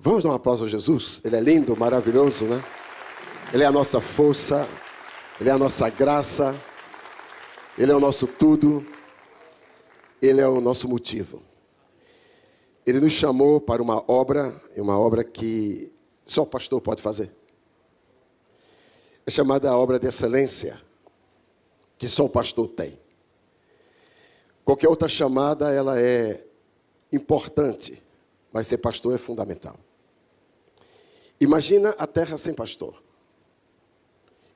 Vamos dar um aplauso a Jesus? Ele é lindo, maravilhoso, né? Ele é a nossa força, Ele é a nossa graça, Ele é o nosso tudo, Ele é o nosso motivo. Ele nos chamou para uma obra que só o pastor pode fazer. É chamada a obra de excelência, que só o pastor tem. Qualquer outra chamada, ela é importante, mas ser pastor é fundamental. Imagina a terra sem pastor.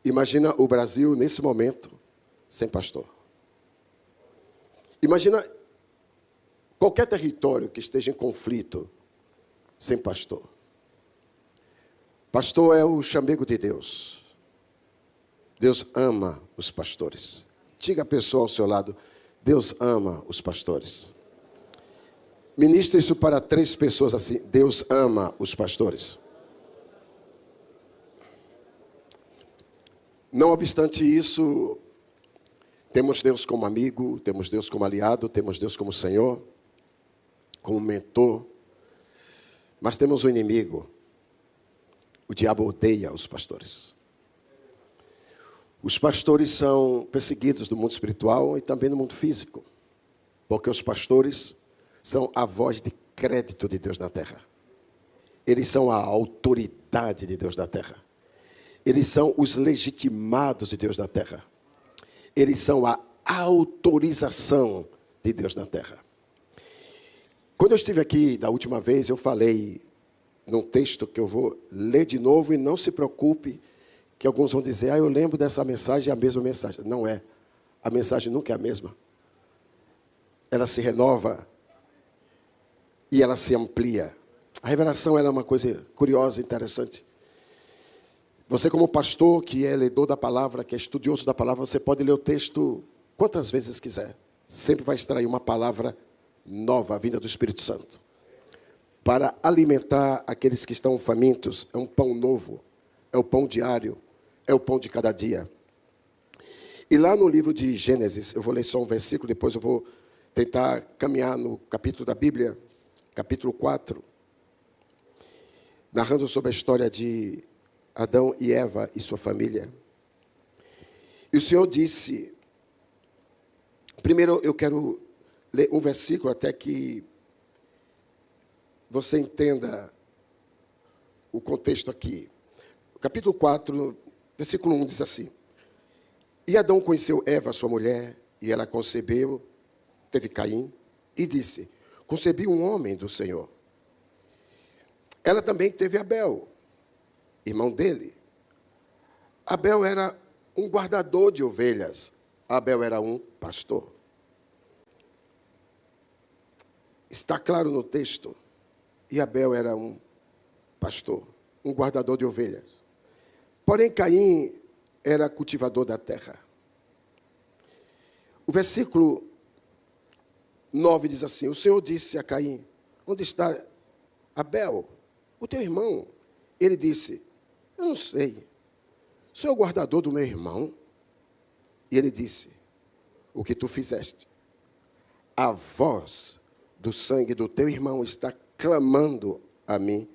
Imagina o Brasil, nesse momento, sem pastor. Imagina qualquer território que esteja em conflito sem pastor. Pastor é o chamego de Deus. Deus ama os pastores. Diga a pessoa ao seu lado, Deus ama os pastores. Ministre isso para 3 pessoas assim, Deus ama os pastores. Não obstante isso, temos Deus como amigo, temos Deus como aliado, temos Deus como Senhor, como mentor, mas temos um inimigo. O diabo odeia os pastores. Os pastores são perseguidos no mundo espiritual e também no mundo físico, porque os pastores são a voz de crédito de Deus na terra. Eles são a autoridade de Deus na terra. Eles são os legitimados de Deus na terra. Eles são a autorização de Deus na terra. Quando eu estive aqui da última vez, eu falei num texto que eu vou ler de novo, e não se preocupe que alguns vão dizer, eu lembro dessa mensagem, é a mesma mensagem. Não é. A mensagem nunca é a mesma. Ela se renova e ela se amplia. A revelação ela é uma coisa curiosa, interessante. Você, como pastor, que é leitor da palavra, que é estudioso da palavra, você pode ler o texto quantas vezes quiser. Sempre vai extrair uma palavra nova, vinda do Espírito Santo. Para alimentar aqueles que estão famintos, é um pão novo, é o pão diário, é o pão de cada dia. E lá no livro de Gênesis, eu vou ler só um versículo, depois eu vou tentar caminhar no capítulo da Bíblia, capítulo 4, narrando sobre a história de Adão e Eva e sua família. E o Senhor disse, primeiro eu quero ler um versículo até que você entenda o contexto aqui. O capítulo 4, versículo 1 diz assim: E Adão conheceu Eva, sua mulher, e ela concebeu, teve Caim, e disse, concebi um homem do Senhor. Ela também teve Abel, irmão dele. Abel era um guardador de ovelhas. Abel era um pastor. Está claro no texto. E Abel era um pastor, um guardador de ovelhas. Porém, Caim era cultivador da terra. O versículo 9 diz assim, o Senhor disse a Caim, onde está Abel, o teu irmão? Ele disse, eu não sei, sou o guardador do meu irmão. E ele disse, o que tu fizeste? A voz do sangue do teu irmão está clamando a mim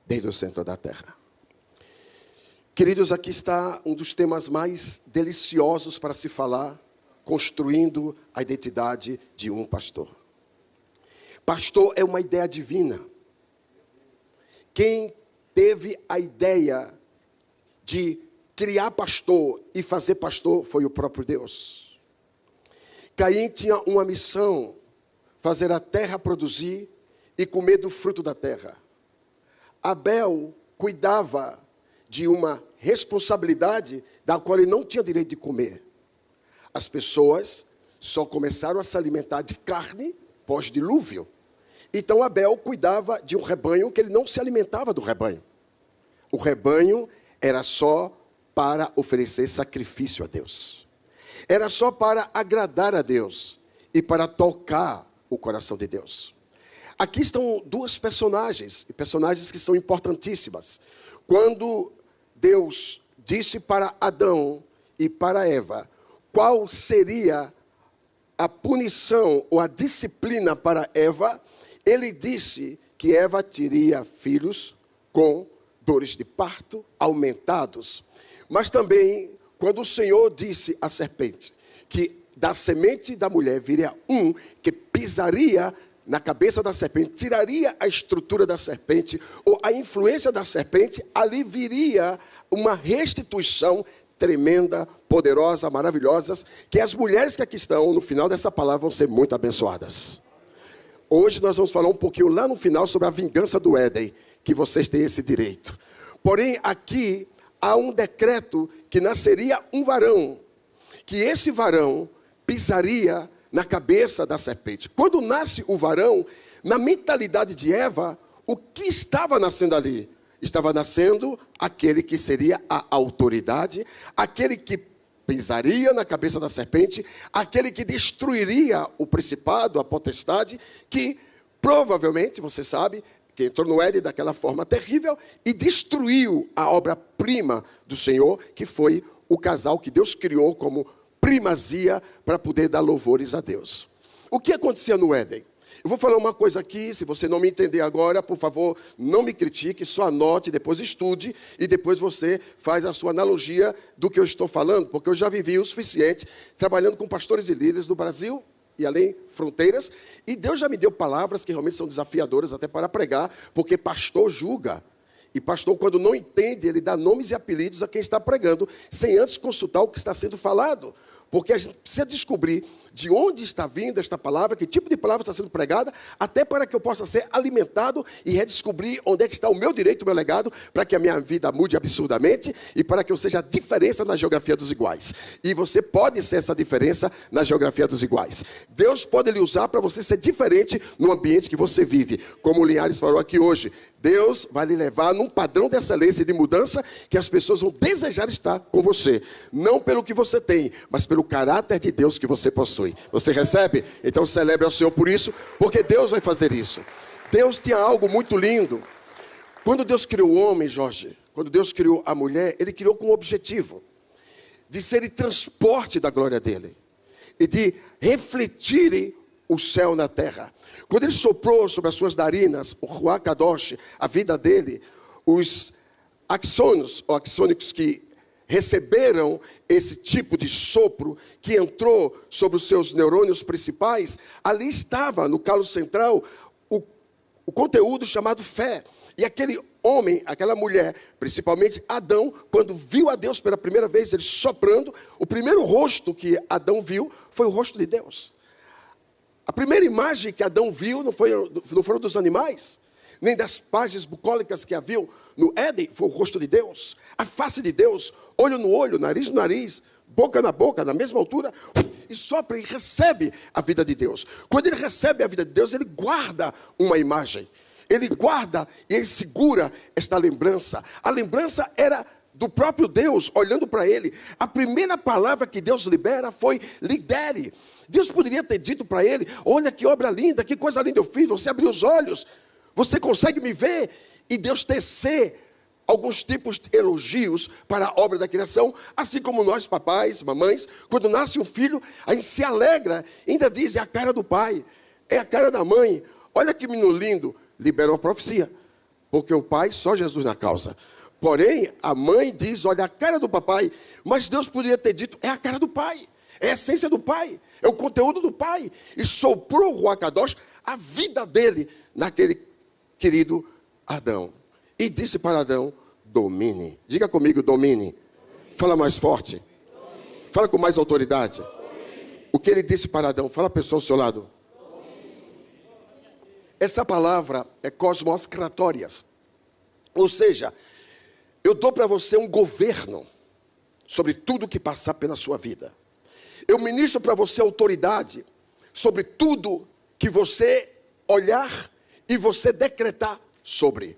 desde o centro da terra. Queridos, aqui está um dos temas mais deliciosos para se falar, construindo a identidade de um pastor. Pastor é uma ideia divina. Quem teve a ideia de criar pastor e fazer pastor foi o próprio Deus. Caim tinha uma missão, fazer a terra produzir e comer do fruto da terra. Abel cuidava de uma responsabilidade da qual ele não tinha direito de comer. As pessoas só começaram a se alimentar de carne pós-dilúvio. Então Abel cuidava de um rebanho que ele não se alimentava do rebanho. O rebanho era só para oferecer sacrifício a Deus. Era só para agradar a Deus e para tocar o coração de Deus. Aqui estão 2 personagens que são importantíssimas. Quando Deus disse para Adão e para Eva qual seria a punição ou a disciplina para Eva, ele disse que Eva teria filhos com dores de parto aumentados. Mas também, quando o Senhor disse à serpente que da semente da mulher viria um que pisaria na cabeça da serpente, tiraria a estrutura da serpente, ou a influência da serpente, ali viria uma restituição tremenda, poderosa, maravilhosa, que as mulheres que aqui estão, no final dessa palavra, vão ser muito abençoadas. Hoje nós vamos falar um pouquinho lá no final sobre a vingança do Éden, que vocês têm esse direito. Porém, aqui há um decreto que nasceria um varão, que esse varão pisaria na cabeça da serpente. Quando nasce o varão, na mentalidade de Eva, o que estava nascendo ali? Estava nascendo aquele que seria a autoridade, aquele que pisaria na cabeça da serpente, aquele que destruiria o principado, a potestade, que provavelmente, você sabe, que entrou no Éden daquela forma terrível e destruiu a obra-prima do Senhor, que foi o casal que Deus criou como primazia para poder dar louvores a Deus. O que acontecia no Éden? Eu vou falar uma coisa aqui, se você não me entender agora, por favor, não me critique, só anote, depois estude e depois você faz a sua analogia do que eu estou falando, porque eu já vivi o suficiente trabalhando com pastores e líderes do Brasil e além fronteiras, e Deus já me deu palavras que realmente são desafiadoras até para pregar, porque pastor julga. E pastor, quando não entende, ele dá nomes e apelidos a quem está pregando, sem antes consultar o que está sendo falado. Porque a gente precisa descobrir de onde está vindo esta palavra, que tipo de palavra está sendo pregada, até para que eu possa ser alimentado e redescobrir onde é que está o meu direito, o meu legado, para que a minha vida mude absurdamente e para que eu seja a diferença na geografia dos iguais. E você pode ser essa diferença na geografia dos iguais. Deus pode lhe usar para você ser diferente no ambiente que você vive. Como o Linhares falou aqui hoje, Deus vai lhe levar num padrão de excelência e de mudança que as pessoas vão desejar estar com você. Não pelo que você tem, mas pelo caráter de Deus que você possui. Você recebe? Então celebre ao Senhor por isso, porque Deus vai fazer isso. Deus tinha algo muito lindo. Quando Deus criou o homem, Jorge, quando Deus criou a mulher, Ele criou com o objetivo de serem transporte da glória dEle e de refletirem o céu na terra. Quando Ele soprou sobre as suas narinas, o Ruach Kadosh, a vida dele, os axônicos, ou axônicos que receberam esse tipo de sopro, que entrou sobre os seus neurônios principais, ali estava, no calo central, o conteúdo chamado fé. E aquele homem, aquela mulher, principalmente Adão, quando viu a Deus pela primeira vez, ele soprando, o primeiro rosto que Adão viu foi o rosto de Deus. A primeira imagem que Adão viu não foram dos animais, nem das páginas bucólicas que haviam no Éden, foi o rosto de Deus, a face de Deus, olho no olho, nariz no nariz, boca na boca, na mesma altura, e sopra e recebe a vida de Deus. Quando ele recebe a vida de Deus, ele guarda uma imagem, ele guarda e ele segura esta lembrança. A lembrança era do próprio Deus, olhando para ele. A primeira palavra que Deus libera foi lidere. Deus poderia ter dito para ele, olha que obra linda, que coisa linda eu fiz, você abriu os olhos, você consegue me ver? E Deus tecer alguns tipos de elogios para a obra da criação, assim como nós, papais, mamães, quando nasce um filho, a gente se alegra, ainda diz, é a cara do pai, é a cara da mãe, olha que menino lindo, libera uma profecia, porque o pai, só Jesus na causa. Porém, a mãe diz, olha a cara do papai, mas Deus poderia ter dito, é a cara do pai, é a essência do pai, é o conteúdo do pai, e soprou o Ruach Kadosh a vida dele naquele querido Adão. E disse para Adão, domine. Diga comigo, domine. Fala mais forte. Domine. Fala com mais autoridade. Domine. O que ele disse para Adão? Fala a pessoa ao seu lado. Domine. Essa palavra é cosmos kratórias. Ou seja, eu dou para você um governo sobre tudo que passar pela sua vida. Eu ministro para você autoridade sobre tudo que você olhar e você decretar sobre.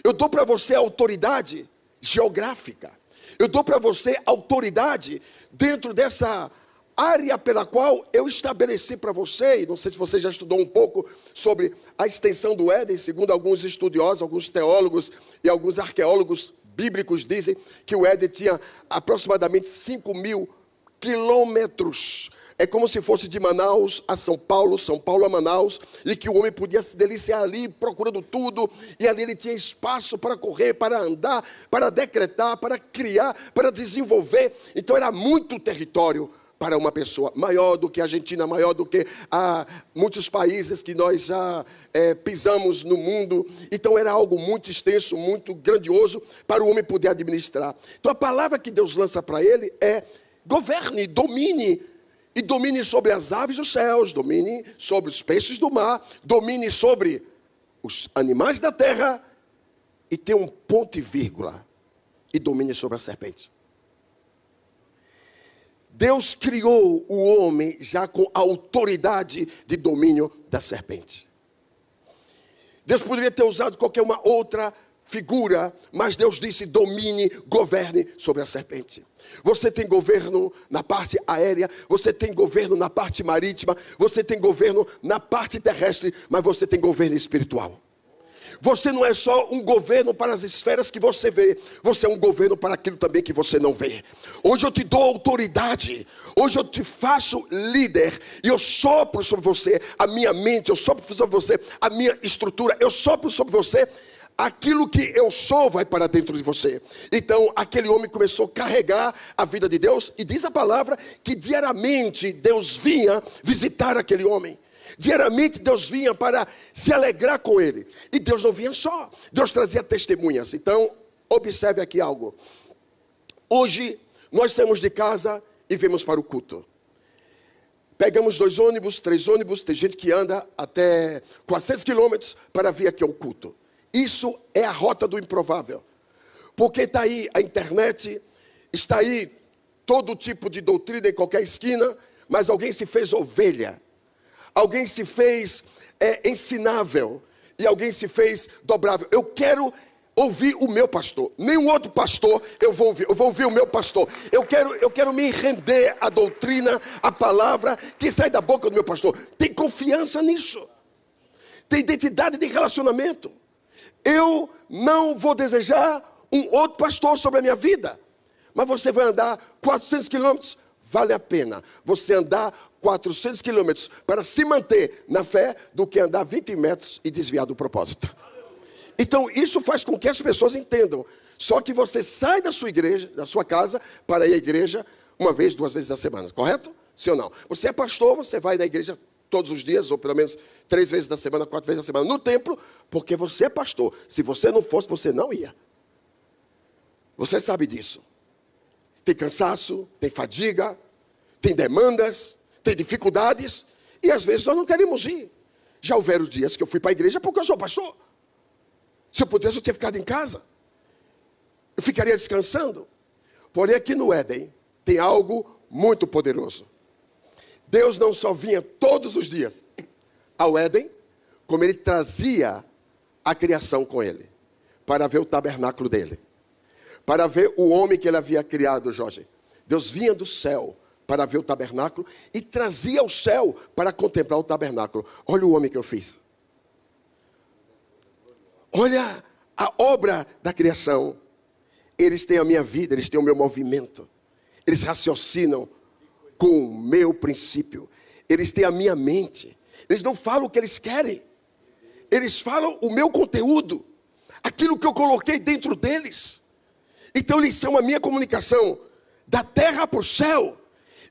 Eu dou para você autoridade geográfica. Eu dou para você autoridade dentro dessa área pela qual eu estabeleci para você. E não sei se você já estudou um pouco sobre a extensão do Éden, segundo alguns estudiosos, alguns teólogos e alguns arqueólogos bíblicos dizem que o Éden tinha aproximadamente 5.000 quilômetros. É como se fosse de Manaus a São Paulo a Manaus, e que o homem podia se deliciar ali, procurando tudo, e ali ele tinha espaço para correr, para andar, para decretar, para criar, para desenvolver. Então era muito território para uma pessoa, maior do que a Argentina, maior do que muitos países que nós já pisamos no mundo. Então era algo muito extenso, muito grandioso, para o homem poder administrar. Então a palavra que Deus lança para ele é: governe, domine. E domine sobre as aves dos céus, domine sobre os peixes do mar, domine sobre os animais da terra, e tem um ponto e vírgula, e domine sobre a serpente. Deus criou o homem já com a autoridade de domínio da serpente. Deus poderia ter usado qualquer uma outra figura, mas Deus disse: domine, governe sobre a serpente. Você tem governo na parte aérea, você tem governo na parte marítima, você tem governo na parte terrestre, mas você tem governo espiritual. Você não é só um governo para as esferas que você vê, você é um governo para aquilo também que você não vê. Hoje eu te dou autoridade, hoje eu te faço líder, e eu sopro sobre você a minha mente, eu sopro sobre você a minha estrutura, eu sopro sobre você. Aquilo que eu sou vai para dentro de você. Então aquele homem começou a carregar a vida de Deus, e diz a palavra que diariamente Deus vinha visitar aquele homem. Diariamente Deus vinha para se alegrar com ele. E Deus não vinha só, Deus trazia testemunhas. Então observe aqui algo. Hoje nós saímos de casa e vamos para o culto. Pegamos 2 ônibus, 3 ônibus, tem gente que anda até 400 quilômetros para vir aqui ao culto. Isso é a rota do improvável, porque está aí a internet, está aí todo tipo de doutrina em qualquer esquina, mas alguém se fez ovelha, alguém se fez ensinável, e alguém se fez dobrável. Eu quero ouvir o meu pastor, nenhum outro pastor eu vou ouvir o meu pastor. Eu quero me render à doutrina, à palavra que sai da boca do meu pastor. Tem confiança nisso, tem identidade de relacionamento. Eu não vou desejar um outro pastor sobre a minha vida. Mas você vai andar 400 quilômetros, vale a pena você andar 400 quilômetros para se manter na fé, do que andar 20 metros e desviar do propósito. Então isso faz com que as pessoas entendam. Só que você sai da sua igreja, da sua casa, para ir à igreja 1 vez, 2 vezes na semana, correto? Sim ou não? Você é pastor, você vai na igreja todos os dias, ou pelo menos 3 vezes na semana, 4 vezes na semana, no templo, porque você é pastor. Se você não fosse, você não ia. Você sabe disso. Tem cansaço, tem fadiga, tem demandas, tem dificuldades, e às vezes nós não queremos ir. Já houveram dias que eu fui para a igreja porque eu sou pastor. Se eu pudesse, eu tinha ficado em casa. Eu ficaria descansando. Porém, aqui no Éden, tem algo muito poderoso. Deus não só vinha todos os dias ao Éden, como ele trazia a criação com ele, para ver o tabernáculo dele, para ver o homem que ele havia criado, Jorge. Deus vinha do céu para ver o tabernáculo e trazia o céu para contemplar o tabernáculo. Olha o homem que eu fiz. Olha a obra da criação. Eles têm a minha vida, eles têm o meu movimento. Eles raciocinam com o meu princípio. Eles têm a minha mente. Eles não falam o que eles querem. Eles falam o meu conteúdo, aquilo que eu coloquei dentro deles. Então eles são a minha comunicação da terra para o céu.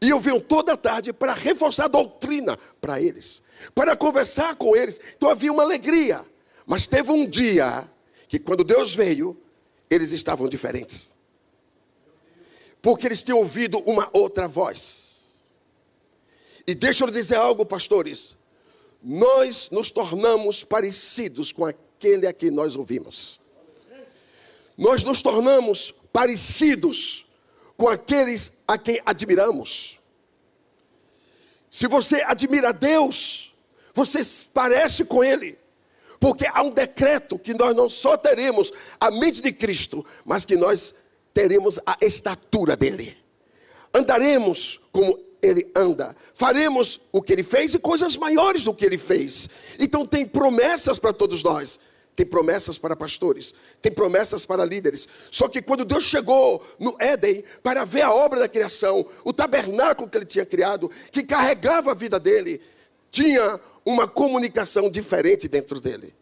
E eu venho toda a tarde para reforçar a doutrina para eles, para conversar com eles. Então havia uma alegria. Mas teve um dia que, quando Deus veio, eles estavam diferentes, porque eles tinham ouvido uma outra voz. E deixa eu dizer algo, pastores. Nós nos tornamos parecidos com aquele a quem nós ouvimos. Nós nos tornamos parecidos com aqueles a quem admiramos. Se você admira Deus, você parece com Ele. Porque há um decreto que nós não só teremos a mente de Cristo, mas que nós teremos a estatura dele. Andaremos como ele anda. Faremos o que ele fez e coisas maiores do que ele fez. Então tem promessas para todos nós. tem promessas para pastores, tem promessas para líderes. Só que quando Deus chegou no Éden para ver a obra da criação, o tabernáculo que ele tinha criado, que carregava a vida dele, tinha uma comunicação diferente dentro dele.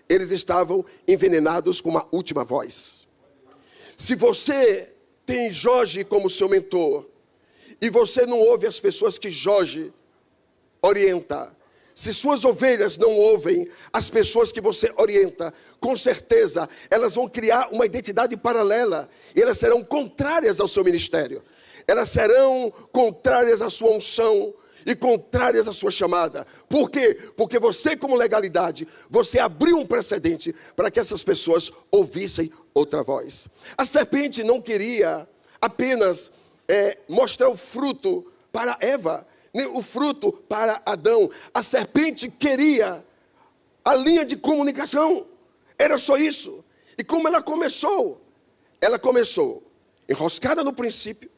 Eles estavam envenenados com uma última voz. Se você tem Jorge como seu mentor, e você não ouve as pessoas que Jorge orienta, se suas ovelhas não ouvem as pessoas que você orienta, com certeza elas vão criar uma identidade paralela, e elas serão contrárias ao seu ministério, elas serão contrárias à sua unção, e contrárias à sua chamada. Por quê? Porque você, como legalidade, você abriu um precedente para que essas pessoas ouvissem outra voz. A serpente não queria apenas mostrar o fruto para Eva, nem o fruto para Adão. A serpente queria a linha de comunicação. Era só isso. E como ela começou? Ela começou enroscada no princípio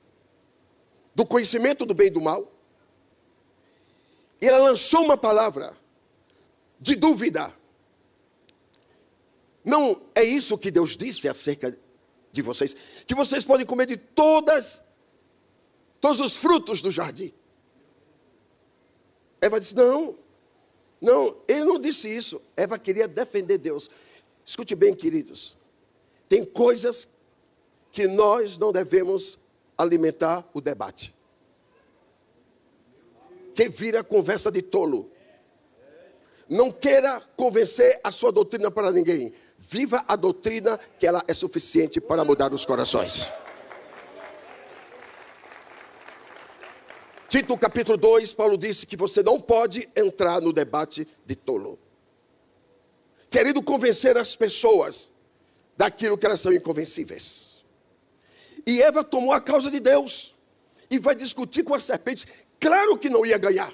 do conhecimento do bem e do mal. E ela lançou uma palavra de dúvida. Não é isso que Deus disse acerca de vocês, que vocês podem comer de todos os frutos do jardim. Eva disse, não, ele não disse isso. Eva queria defender Deus. Escute bem, queridos. Tem coisas que nós não devemos alimentar o debate. Que vira conversa de tolo. Não queira convencer a sua doutrina para ninguém. Viva a doutrina, que ela é suficiente para mudar os corações. Tito capítulo 2, Paulo disse que você não pode entrar no debate de tolo, querendo convencer as pessoas daquilo que elas são inconvencíveis. E Eva tomou a causa de Deus e vai discutir com a serpente. Claro que não ia ganhar.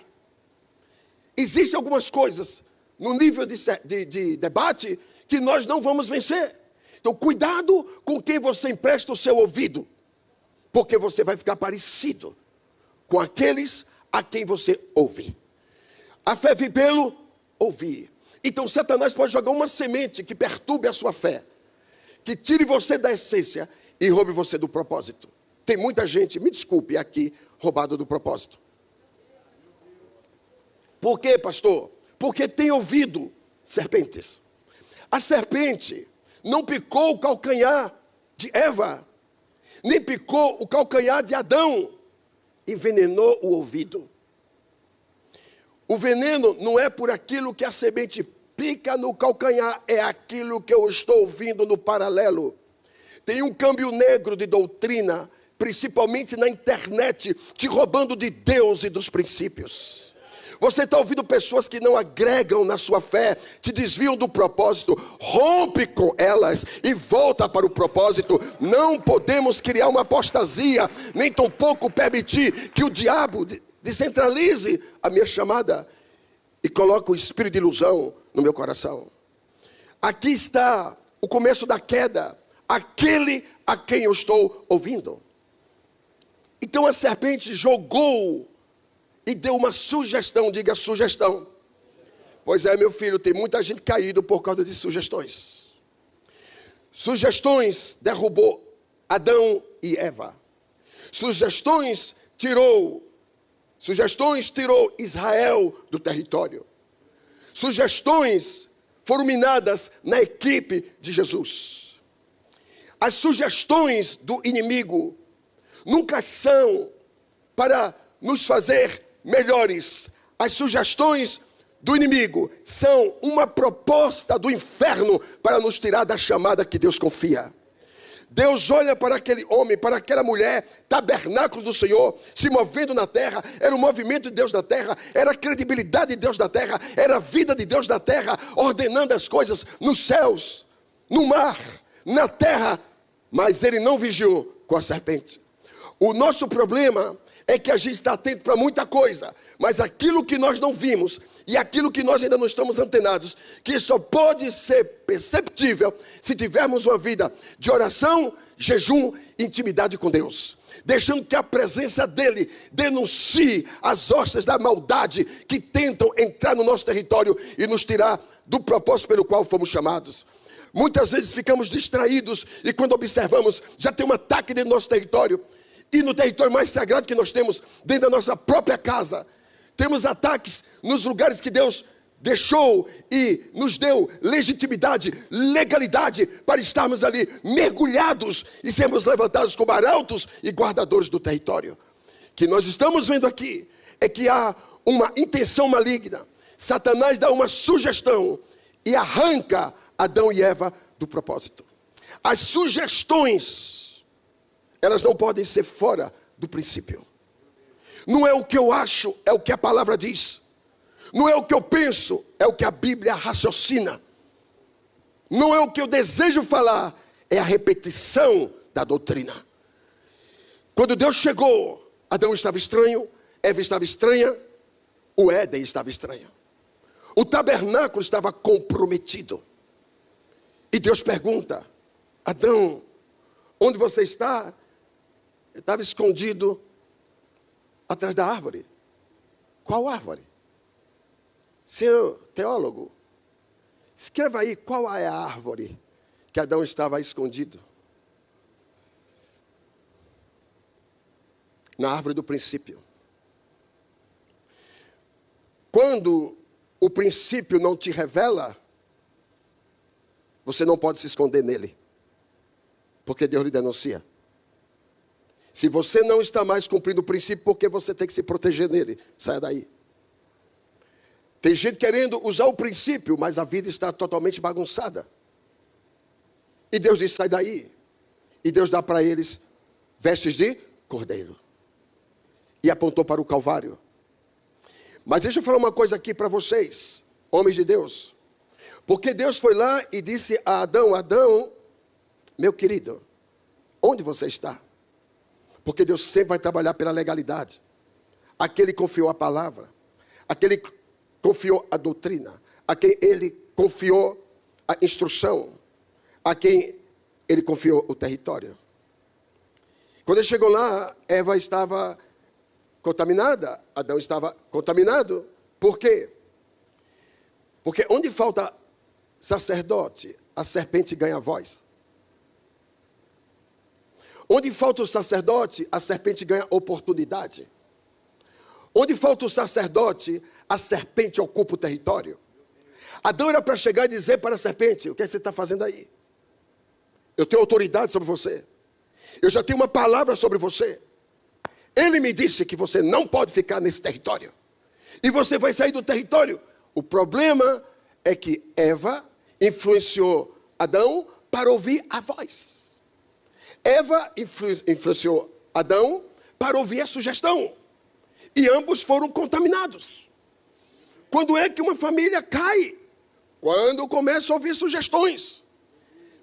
Existem algumas coisas no nível de debate que nós não vamos vencer. Então cuidado com quem você empresta o seu ouvido, porque você vai ficar parecido com aqueles a quem você ouve. A fé vem pelo ouvir. Então Satanás pode jogar uma semente que perturbe a sua fé, que tire você da essência e roube você do propósito. Tem muita gente, me desculpe, aqui roubado do propósito. Por quê, pastor? Porque tem ouvido serpentes. A serpente não picou o calcanhar de Eva, nem picou o calcanhar de Adão, envenenou o ouvido. O veneno não é por aquilo que a semente pica no calcanhar, é aquilo que eu estou ouvindo no paralelo. Tem um câmbio negro de doutrina, principalmente na internet, te roubando de Deus e dos princípios. Você está ouvindo pessoas que não agregam na sua fé, te desviam do propósito, rompe com elas e volta para o propósito. Não podemos criar uma apostasia, nem tampouco permitir que o diabo descentralize a minha chamada e coloque o espírito de ilusão no meu coração. Aqui está o começo da queda, aquele a quem eu estou ouvindo. Então a serpente jogou e deu uma sugestão, diga sugestão. Pois é, meu filho, tem muita gente caído por causa de sugestões. Sugestões derrubou Adão e Eva. Sugestões tirou Israel do território. Sugestões foram minadas na equipe de Jesus. As sugestões do inimigo nunca são para nos fazer melhores. As sugestões do inimigo são uma proposta do inferno para nos tirar da chamada que Deus confia. Deus olha para aquele homem, para aquela mulher, tabernáculo do Senhor, se movendo na terra. Era o movimento de Deus na terra, era a credibilidade de Deus na terra, era a vida de Deus na terra, ordenando as coisas nos céus, no mar, na terra. Mas ele não vigiou com a serpente. O nosso problema é que a gente está atento para muita coisa, mas aquilo que nós não vimos e aquilo que nós ainda não estamos antenados, que só pode ser perceptível se tivermos uma vida de oração, jejum e intimidade com Deus, deixando que a presença dele denuncie as hostes da maldade que tentam entrar no nosso território e nos tirar do propósito pelo qual fomos chamados. Muitas vezes ficamos distraídos e quando observamos, já tem um ataque dentro do nosso território. E no território mais sagrado que nós temos, dentro da nossa própria casa, temos ataques nos lugares que Deus deixou e nos deu legitimidade, legalidade para estarmos ali mergulhados e sermos levantados como arautos e guardadores do território. O que nós estamos vendo aqui é que há uma intenção maligna. Satanás dá uma sugestão e arranca Adão e Eva do propósito. As sugestões, elas não podem ser fora do princípio. Não é o que eu acho, é o que a palavra diz. Não é o que eu penso, é o que a Bíblia raciocina. Não é o que eu desejo falar, é a repetição da doutrina. Quando Deus chegou, Adão estava estranho, Eva estava estranha, o Éden estava estranho. O tabernáculo estava comprometido. E Deus pergunta: Adão, onde você está? Ele estava escondido atrás da árvore. Qual árvore? Senhor teólogo, escreva aí qual é a árvore que Adão estava escondido. Na árvore do princípio. Quando o princípio não te revela, você não pode se esconder nele, porque Deus lhe denuncia. Se você não está mais cumprindo o princípio, porque você tem que se proteger nele, saia daí. Tem gente querendo usar o princípio, mas a vida está totalmente bagunçada. E Deus diz: sai daí. E Deus dá para eles vestes de cordeiro. E apontou para o Calvário. Mas deixa eu falar uma coisa aqui para vocês, homens de Deus. Porque Deus foi lá e disse a Adão: Adão, meu querido, onde você está? Porque Deus sempre vai trabalhar pela legalidade. Aquele confiou a palavra. Aquele confiou a doutrina, a quem ele confiou a instrução, a quem ele confiou o território. Quando ele chegou lá, Eva estava contaminada, Adão estava contaminado. Por quê? Porque onde falta sacerdote, a serpente ganha voz. Onde falta o sacerdote, a serpente ganha oportunidade. Onde falta o sacerdote, a serpente ocupa o território. Adão era para chegar e dizer para a serpente: o que você está fazendo aí? Eu tenho autoridade sobre você. Eu já tenho uma palavra sobre você. Ele me disse que você não pode ficar nesse território. E você vai sair do território. O problema é que Eva influenciou Adão para ouvir a voz. Eva influenciou Adão para ouvir a sugestão. E ambos foram contaminados. Quando é que uma família cai? Quando começa a ouvir sugestões.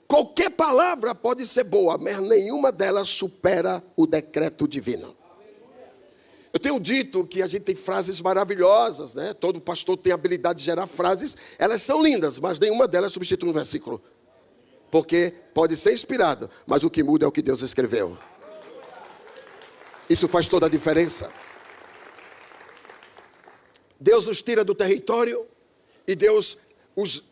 Qualquer palavra pode ser boa, mas nenhuma delas supera o decreto divino. Eu tenho dito que a gente tem frases maravilhosas, né? Todo pastor tem a habilidade de gerar frases. Elas são lindas, mas nenhuma delas substitui um versículo. Porque pode ser inspirado, mas o que muda é o que Deus escreveu. Isso faz toda a diferença. Deus os tira do território e Deus os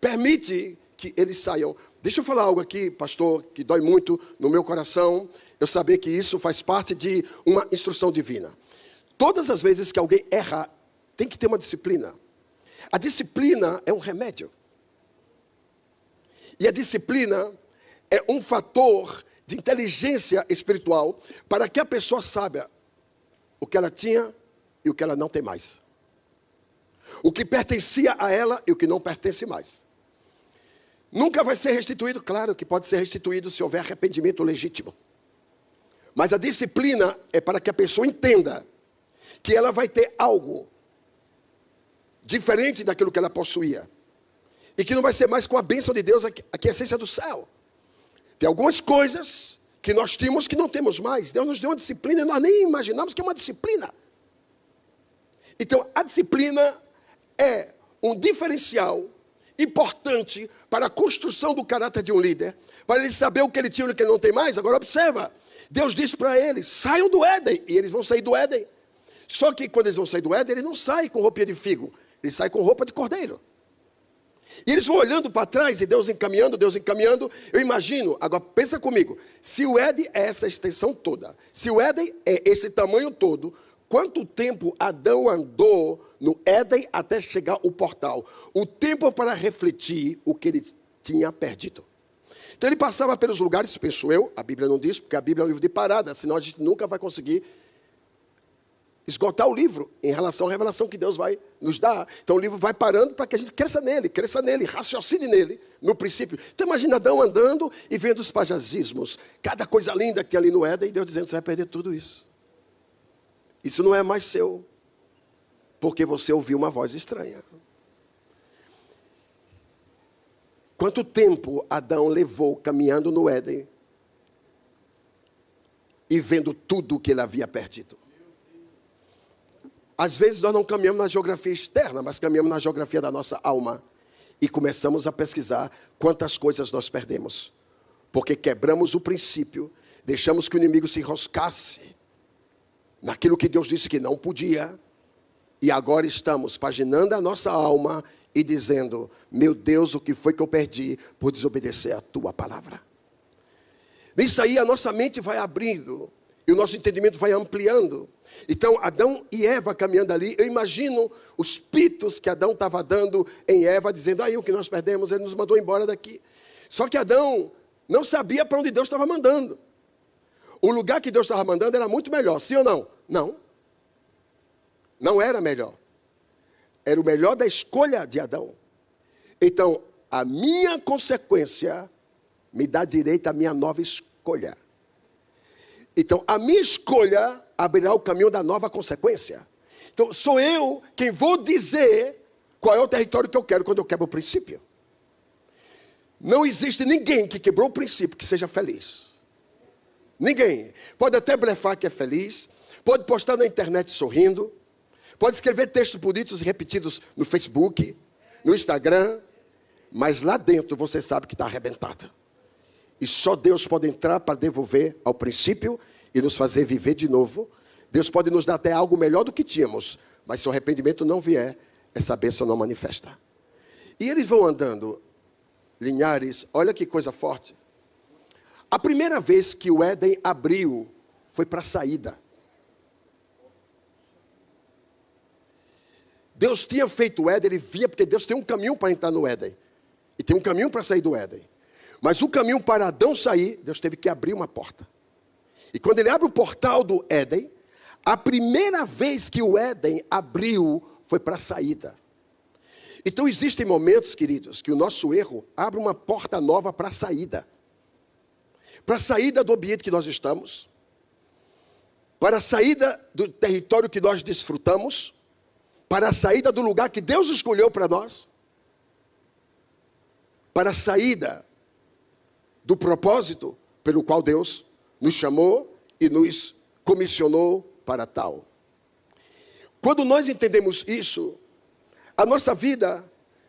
permite que eles saiam. Deixa eu falar algo aqui, pastor, que dói muito no meu coração. Eu saber que isso faz parte de uma instrução divina. Todas as vezes que alguém erra, tem que ter uma disciplina. A disciplina é um remédio. E a disciplina é um fator de inteligência espiritual para que a pessoa saiba o que ela tinha e o que ela não tem mais. O que pertencia a ela e o que não pertence mais. Nunca vai ser restituído, claro que pode ser restituído se houver arrependimento legítimo. Mas a disciplina é para que a pessoa entenda que ela vai ter algo diferente daquilo que ela possuía. E que não vai ser mais com a bênção de Deus, aqui é a essência do céu. Tem algumas coisas que nós tínhamos que não temos mais. Deus nos deu uma disciplina e nós nem imaginamos que é uma disciplina. Então, a disciplina é um diferencial importante para a construção do caráter de um líder, para ele saber o que ele tinha e o que ele não tem mais. Agora observa, Deus disse para eles: saiam do Éden, e eles vão sair do Éden. Só que quando eles vão sair do Éden, eles não saem com roupa de figo, eles saem com roupa de cordeiro. E eles vão olhando para trás e Deus encaminhando. Eu imagino, agora pensa comigo, se o Éden é essa extensão toda, se o Éden é esse tamanho todo, quanto tempo Adão andou no Éden até chegar ao portal? O tempo para refletir o que ele tinha perdido. Então ele passava pelos lugares, penso eu, a Bíblia não diz, porque a Bíblia é um livro de parada, senão a gente nunca vai conseguir esgotar o livro em relação à revelação que Deus vai nos dar. Então o livro vai parando para que a gente cresça nele, raciocine nele, no princípio. Então imagina Adão andando e vendo os paisagismos, cada coisa linda que tem ali no Éden, e Deus dizendo, você vai perder tudo isso. Isso não é mais seu, porque você ouviu uma voz estranha. Quanto tempo Adão levou caminhando no Éden e vendo tudo o que ele havia perdido? Às vezes nós não caminhamos na geografia externa, mas caminhamos na geografia da nossa alma. E começamos a pesquisar quantas coisas nós perdemos. Porque quebramos o princípio, deixamos que o inimigo se enroscasse naquilo que Deus disse que não podia. E agora estamos paginando a nossa alma e dizendo, meu Deus, o que foi que eu perdi por desobedecer a tua palavra? Nisso aí a nossa mente vai abrindo e o nosso entendimento vai ampliando. Então, Adão e Eva caminhando ali, eu imagino os pitos que Adão estava dando em Eva, dizendo, aí o que nós perdemos, ele nos mandou embora daqui. Só que Adão não sabia para onde Deus estava mandando. O lugar que Deus estava mandando era muito melhor, sim ou não? Não. Não era melhor. Era o melhor da escolha de Adão. Então, a minha consequência me dá direito à minha nova escolha. Então, a minha escolha abrirá o caminho da nova consequência. Então, sou eu quem vou dizer qual é o território que eu quero quando eu quebro o princípio. Não existe ninguém que quebrou o princípio que seja feliz. Ninguém. Pode até blefar que é feliz, pode postar na internet sorrindo, pode escrever textos bonitos e repetidos no Facebook, no Instagram, mas lá dentro você sabe que está arrebentado. E só Deus pode entrar para devolver ao princípio e nos fazer viver de novo. Deus pode nos dar até algo melhor do que tínhamos, mas se o arrependimento não vier, essa bênção não manifesta. E eles vão andando, Linhares, olha que coisa forte. A primeira vez que o Éden abriu foi para a saída. Deus tinha feito o Éden, ele via, porque Deus tem um caminho para entrar no Éden. E tem um caminho para sair do Éden. Mas o caminho para Adão sair, Deus teve que abrir uma porta. E quando ele abre o portal do Éden, a primeira vez que o Éden abriu foi para a saída. Então existem momentos, queridos, que o nosso erro abre uma porta nova para a saída. Para a saída do ambiente que nós estamos. Para a saída do território que nós desfrutamos. Para a saída do lugar que Deus escolheu para nós. Para a saída do propósito pelo qual Deus nos chamou e nos comissionou para tal. Quando nós entendemos isso, a nossa vida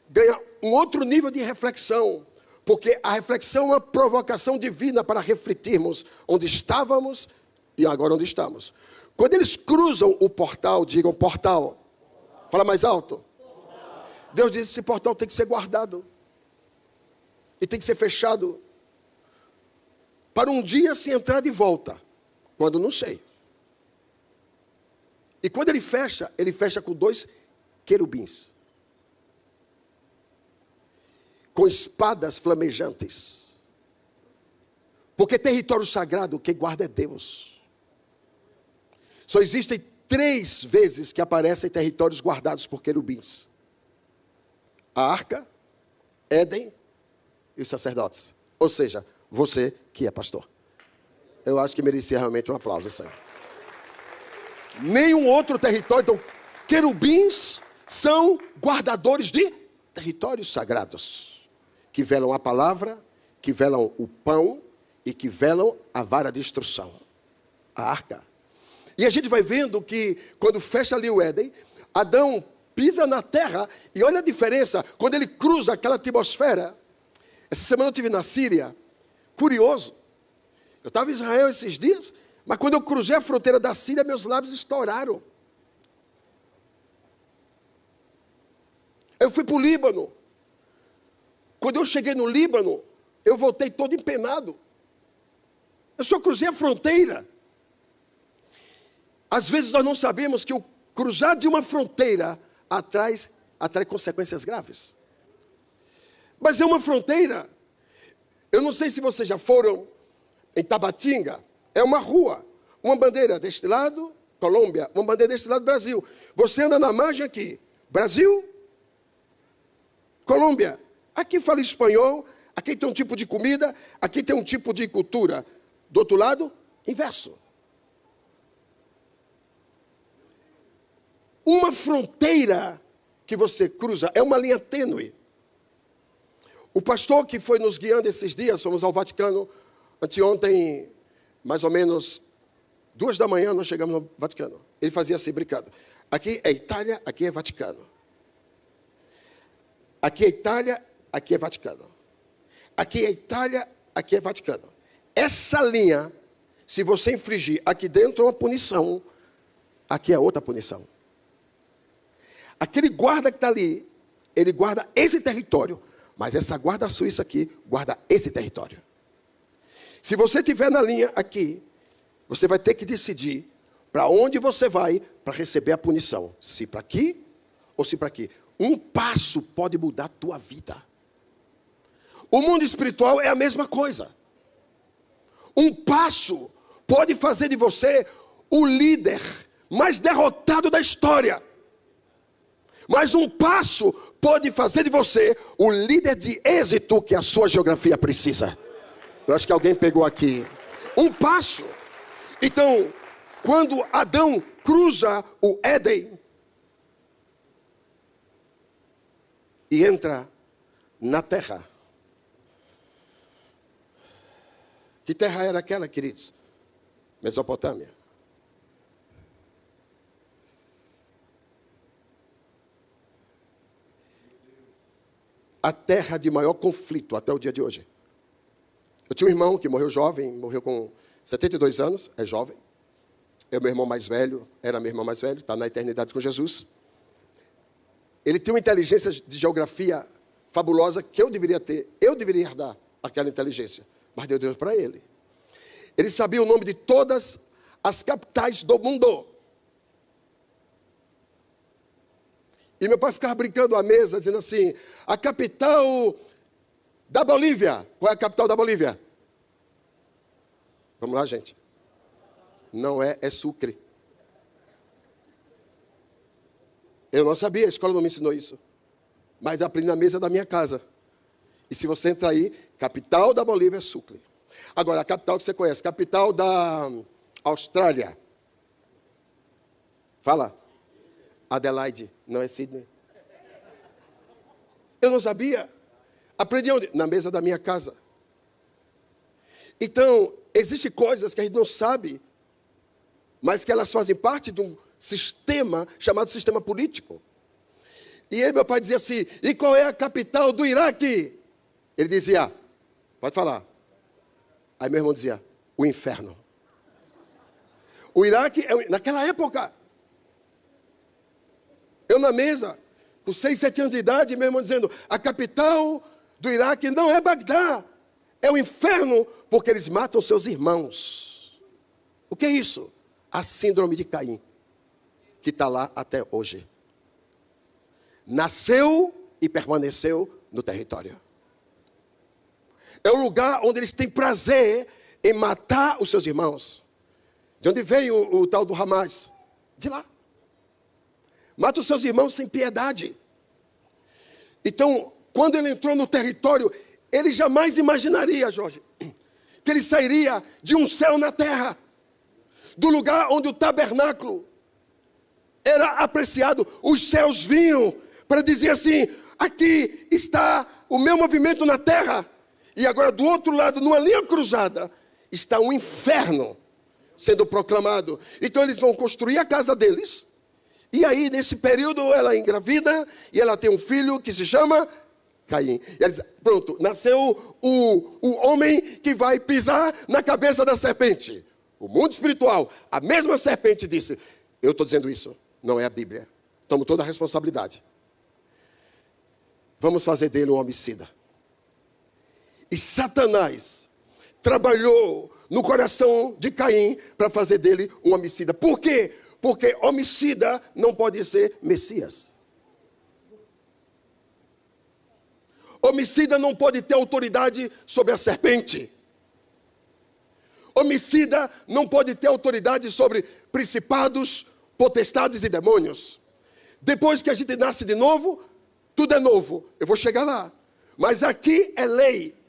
ganha um outro nível de reflexão, porque a reflexão é uma provocação divina para refletirmos onde estávamos e agora onde estamos. Quando eles cruzam o portal, digam portal, fala mais alto. Deus diz, esse portal tem que ser guardado e tem que ser fechado para um dia se entrar de volta, quando não sei. E quando ele fecha com 2 querubins, com espadas flamejantes, porque território sagrado, quem guarda é Deus. Só existem 3 vezes que aparecem territórios guardados por querubins: a arca, Éden e os sacerdotes. Ou seja, você que é pastor. Eu acho que merecia realmente um aplauso isso aí. Nenhum outro território. Então, querubins são guardadores de territórios sagrados, que velam a palavra, que velam o pão e que velam a vara de instrução, a arca. E a gente vai vendo que quando fecha ali o Éden, Adão pisa na terra e olha a diferença quando ele cruza aquela atmosfera. Essa semana eu estive na Síria, curioso. Eu estava em Israel esses dias, mas quando eu cruzei a fronteira da Síria, meus lábios estouraram. Eu fui para o Líbano. Quando eu cheguei no Líbano, eu voltei todo empenado. Eu só cruzei a fronteira. Às vezes nós não sabemos que o cruzar de uma fronteira atrai consequências graves. Mas é uma fronteira. Eu não sei se vocês já foram em Tabatinga. É uma rua. Uma bandeira deste lado, Colômbia. Uma bandeira deste lado, Brasil. Você anda na margem aqui. Brasil, Colômbia. Aqui fala espanhol. Aqui tem um tipo de comida. Aqui tem um tipo de cultura. Do outro lado, inverso. Uma fronteira que você cruza é uma linha tênue. O pastor que foi nos guiando esses dias, fomos ao Vaticano, anteontem, mais ou menos 2 da manhã, nós chegamos no Vaticano. Ele fazia assim, brincando. Aqui é Itália, aqui é Vaticano. Aqui é Itália, aqui é Vaticano. Aqui é Itália, aqui é Vaticano. Essa linha, se você infringir aqui dentro é uma punição, aqui é outra punição. Aquele guarda que está ali, ele guarda esse território, mas essa guarda suíça aqui guarda esse território. Se você estiver na linha aqui, você vai ter que decidir para onde você vai para receber a punição. Se para aqui ou se para aqui. Um passo pode mudar a tua vida. O mundo espiritual é a mesma coisa. Um passo pode fazer de você o líder mais derrotado da história. Mas um passo pode fazer de você o líder de êxito que a sua geografia precisa. Eu acho que alguém pegou aqui. Um passo. Então, quando Adão cruza o Éden e entra na terra. Que terra era aquela, queridos? Mesopotâmia. A terra de maior conflito até o dia de hoje. Eu tinha um irmão que morreu jovem, morreu com 72 anos, é jovem. É meu irmão mais velho, era meu irmão mais velho, está na eternidade com Jesus. Ele tinha uma inteligência de geografia fabulosa que eu deveria ter. Eu deveria herdar aquela inteligência, mas deu Deus para ele. Ele sabia o nome de todas as capitais do mundo. E meu pai ficava brincando à mesa, dizendo assim, a capital da Bolívia. Qual é a capital da Bolívia? Vamos lá, gente. Não é Sucre. Eu não sabia, a escola não me ensinou isso. Mas aprendi na mesa da minha casa. E se você entrar aí, capital da Bolívia é Sucre. Agora, a capital que você conhece, capital da Austrália. Fala. Adelaide, não é Sydney. Eu não sabia. Aprendi onde? Na mesa da minha casa. Então, existem coisas que a gente não sabe, mas que elas fazem parte de um sistema chamado sistema político. E aí meu pai dizia assim, e qual é a capital do Iraque? Ele dizia, pode falar. Aí meu irmão dizia, o inferno. O Iraque, naquela época, eu na mesa, com 6, 7 anos de idade, meu irmão dizendo, a capital do Iraque não é Bagdá, é o inferno, porque eles matam seus irmãos. O que é isso? A síndrome de Caim, que está lá até hoje. Nasceu e permaneceu no território. É o lugar onde eles têm prazer em matar os seus irmãos. De onde veio o tal do Hamas? De lá. Mata os seus irmãos sem piedade. Então, quando ele entrou no território, ele jamais imaginaria, Jorge, que ele sairia de um céu na terra, do lugar onde o tabernáculo era apreciado. Os céus vinham para dizer assim, aqui está o meu movimento na terra. E agora do outro lado, numa linha cruzada, está um inferno sendo proclamado. Então eles vão construir a casa deles. E aí, nesse período, ela é engravida e ela tem um filho que se chama Caim. E ela diz, pronto, nasceu o homem que vai pisar na cabeça da serpente. O mundo espiritual, a mesma serpente disse, eu estou dizendo isso, não é a Bíblia. Tomo toda a responsabilidade. Vamos fazer dele um homicida. E Satanás trabalhou no coração de Caim para fazer dele um homicida. Por quê? Porque homicida não pode ser Messias. Homicida não pode ter autoridade sobre a serpente. Homicida não pode ter autoridade sobre principados, potestades e demônios. Depois que a gente nasce de novo, tudo é novo. Eu vou chegar lá. Mas aqui é lei.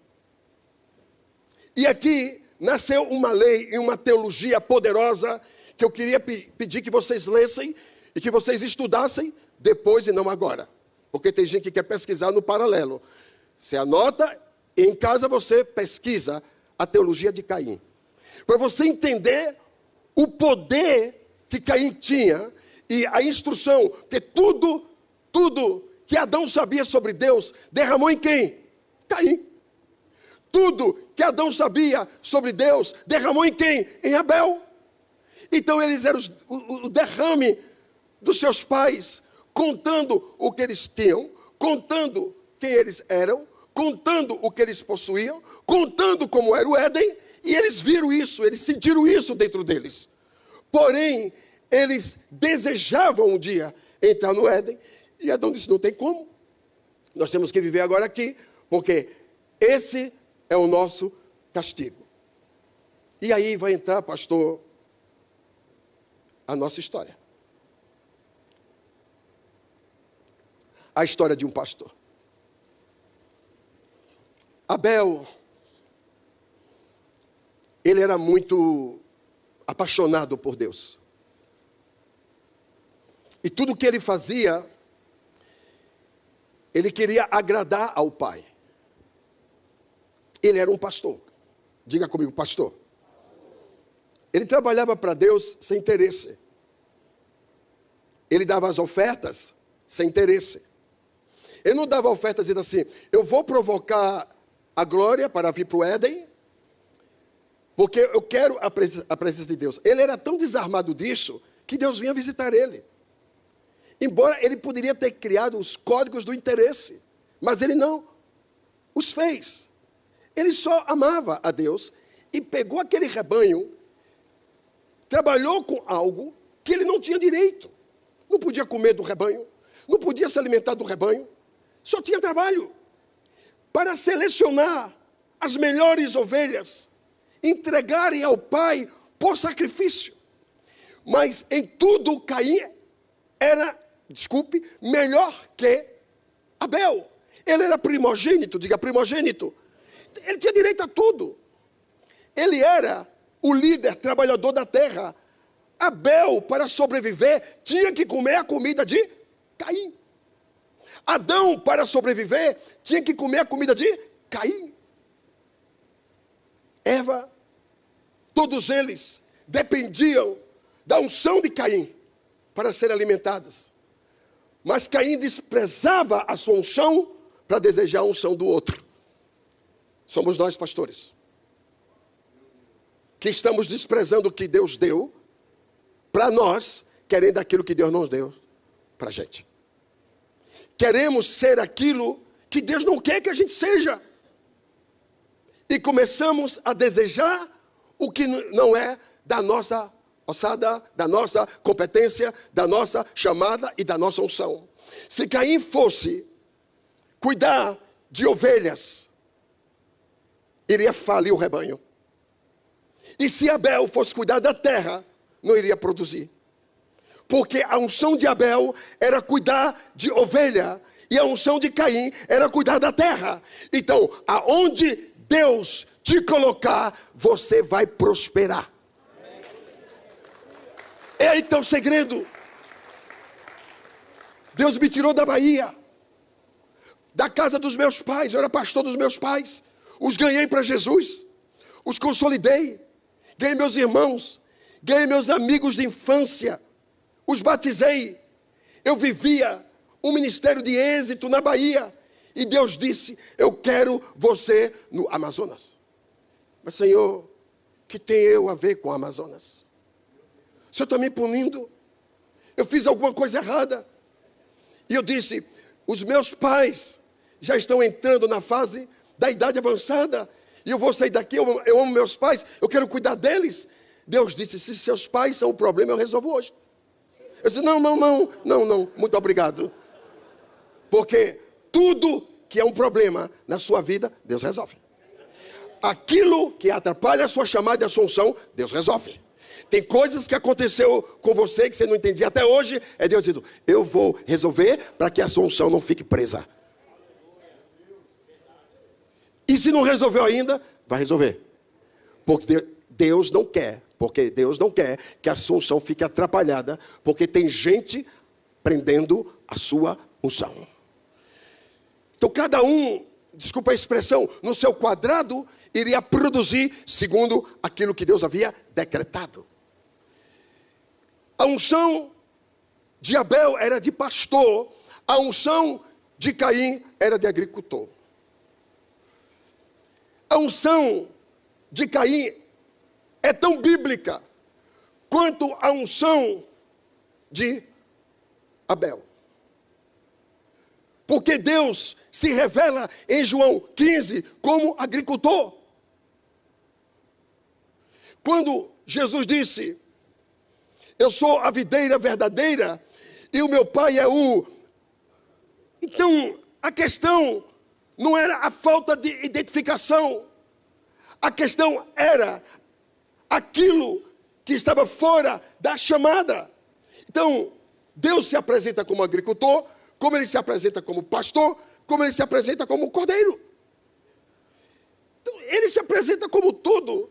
E aqui nasceu uma lei e uma teologia poderosa que eu queria pedir que vocês lessem e que vocês estudassem depois e não agora. Porque tem gente que quer pesquisar no paralelo. Você anota e em casa você pesquisa a teologia de Caim. Para você entender o poder que Caim tinha e a instrução, porque tudo que Adão sabia sobre Deus, derramou em quem? Caim. Tudo que Adão sabia sobre Deus, derramou em quem? Em Abel. Então eles eram o derrame dos seus pais, contando o que eles tinham, contando quem eles eram, contando o que eles possuíam, contando como era o Éden, e eles viram isso, eles sentiram isso dentro deles. Porém, eles desejavam um dia entrar no Éden, e Adão disse, não tem como. Nós temos que viver agora aqui, porque esse é o nosso castigo. E aí vai entrar, pastor, a nossa história. A história de um pastor. Abel, ele era muito apaixonado por Deus. E tudo que ele fazia, ele queria agradar ao Pai. Ele era um pastor. Diga comigo, pastor. Ele trabalhava para Deus sem interesse. Ele dava as ofertas sem interesse. Ele não dava ofertas dizendo assim, eu vou provocar a glória para vir para o Éden, porque eu quero a presença de Deus. Ele era tão desarmado disso, que Deus vinha visitar ele. Embora ele poderia ter criado os códigos do interesse, mas ele não os fez. Ele só amava a Deus e pegou aquele rebanho, trabalhou com algo que ele não tinha direito. Não podia comer do rebanho, não podia se alimentar do rebanho, só tinha trabalho para selecionar as melhores ovelhas, entregarem ao Pai por sacrifício. Mas em tudo Caim era, melhor que Abel. Ele era primogênito, diga primogênito. Ele tinha direito a tudo. Ele era o líder trabalhador da terra. Abel, para sobreviver, tinha que comer a comida de Caim. Adão, para sobreviver, tinha que comer a comida de Caim. Eva, todos eles dependiam da unção de Caim para serem alimentados. Mas Caim desprezava a sua unção para desejar a unção do outro. Somos nós, pastores, que estamos desprezando o que Deus deu para nós, querendo aquilo que Deus não deu para a gente. Queremos ser aquilo que Deus não quer que a gente seja. E começamos a desejar o que não é da nossa ossada, da nossa competência, da nossa chamada e da nossa unção. Se Caim fosse cuidar de ovelhas, iria falir o rebanho. E se Abel fosse cuidar da terra, não iria produzir. Porque a unção de Abel era cuidar de ovelha, e a unção de Caim era cuidar da terra. Então, aonde Deus te colocar, você vai prosperar. É aí que está o segredo. Deus me tirou da Bahia, da casa dos meus pais, eu era pastor dos meus pais. Os ganhei para Jesus, os consolidei, ganhei meus irmãos, ganhei meus amigos de infância, os batizei. Eu vivia um ministério de êxito na Bahia. E Deus disse, eu quero você no Amazonas. Mas Senhor, que tem eu a ver com o Amazonas? O Senhor está me punindo? Eu fiz alguma coisa errada? E eu disse, os meus pais já estão entrando na fase da idade avançada, e eu vou sair daqui, eu amo meus pais, eu quero cuidar deles. Deus disse, se seus pais são o problema, eu resolvo hoje. Eu disse, não, muito obrigado. Porque tudo que é um problema na sua vida, Deus resolve. Aquilo que atrapalha a sua chamada e a sua unção, Deus resolve. Tem coisas que aconteceu com você que você não entendia até hoje, é Deus dizendo, eu vou resolver para que a sua unção não fique presa. E se não resolveu ainda, vai resolver. Porque Deus não quer que a sua unção fique atrapalhada, porque tem gente prendendo a sua unção. Então cada um, desculpa a expressão, no seu quadrado, iria produzir segundo aquilo que Deus havia decretado. A unção de Abel era de pastor, a unção de Caim era de agricultor. A unção de Caim é tão bíblica quanto a unção de Abel. Porque Deus se revela em João 15 como agricultor. Quando Jesus disse, eu sou a videira verdadeira e o meu pai é o... Então, a questão não era a falta de identificação. A questão era aquilo que estava fora da chamada. Então, Deus se apresenta como agricultor, como ele se apresenta como pastor, como ele se apresenta como cordeiro. Então, ele se apresenta como tudo.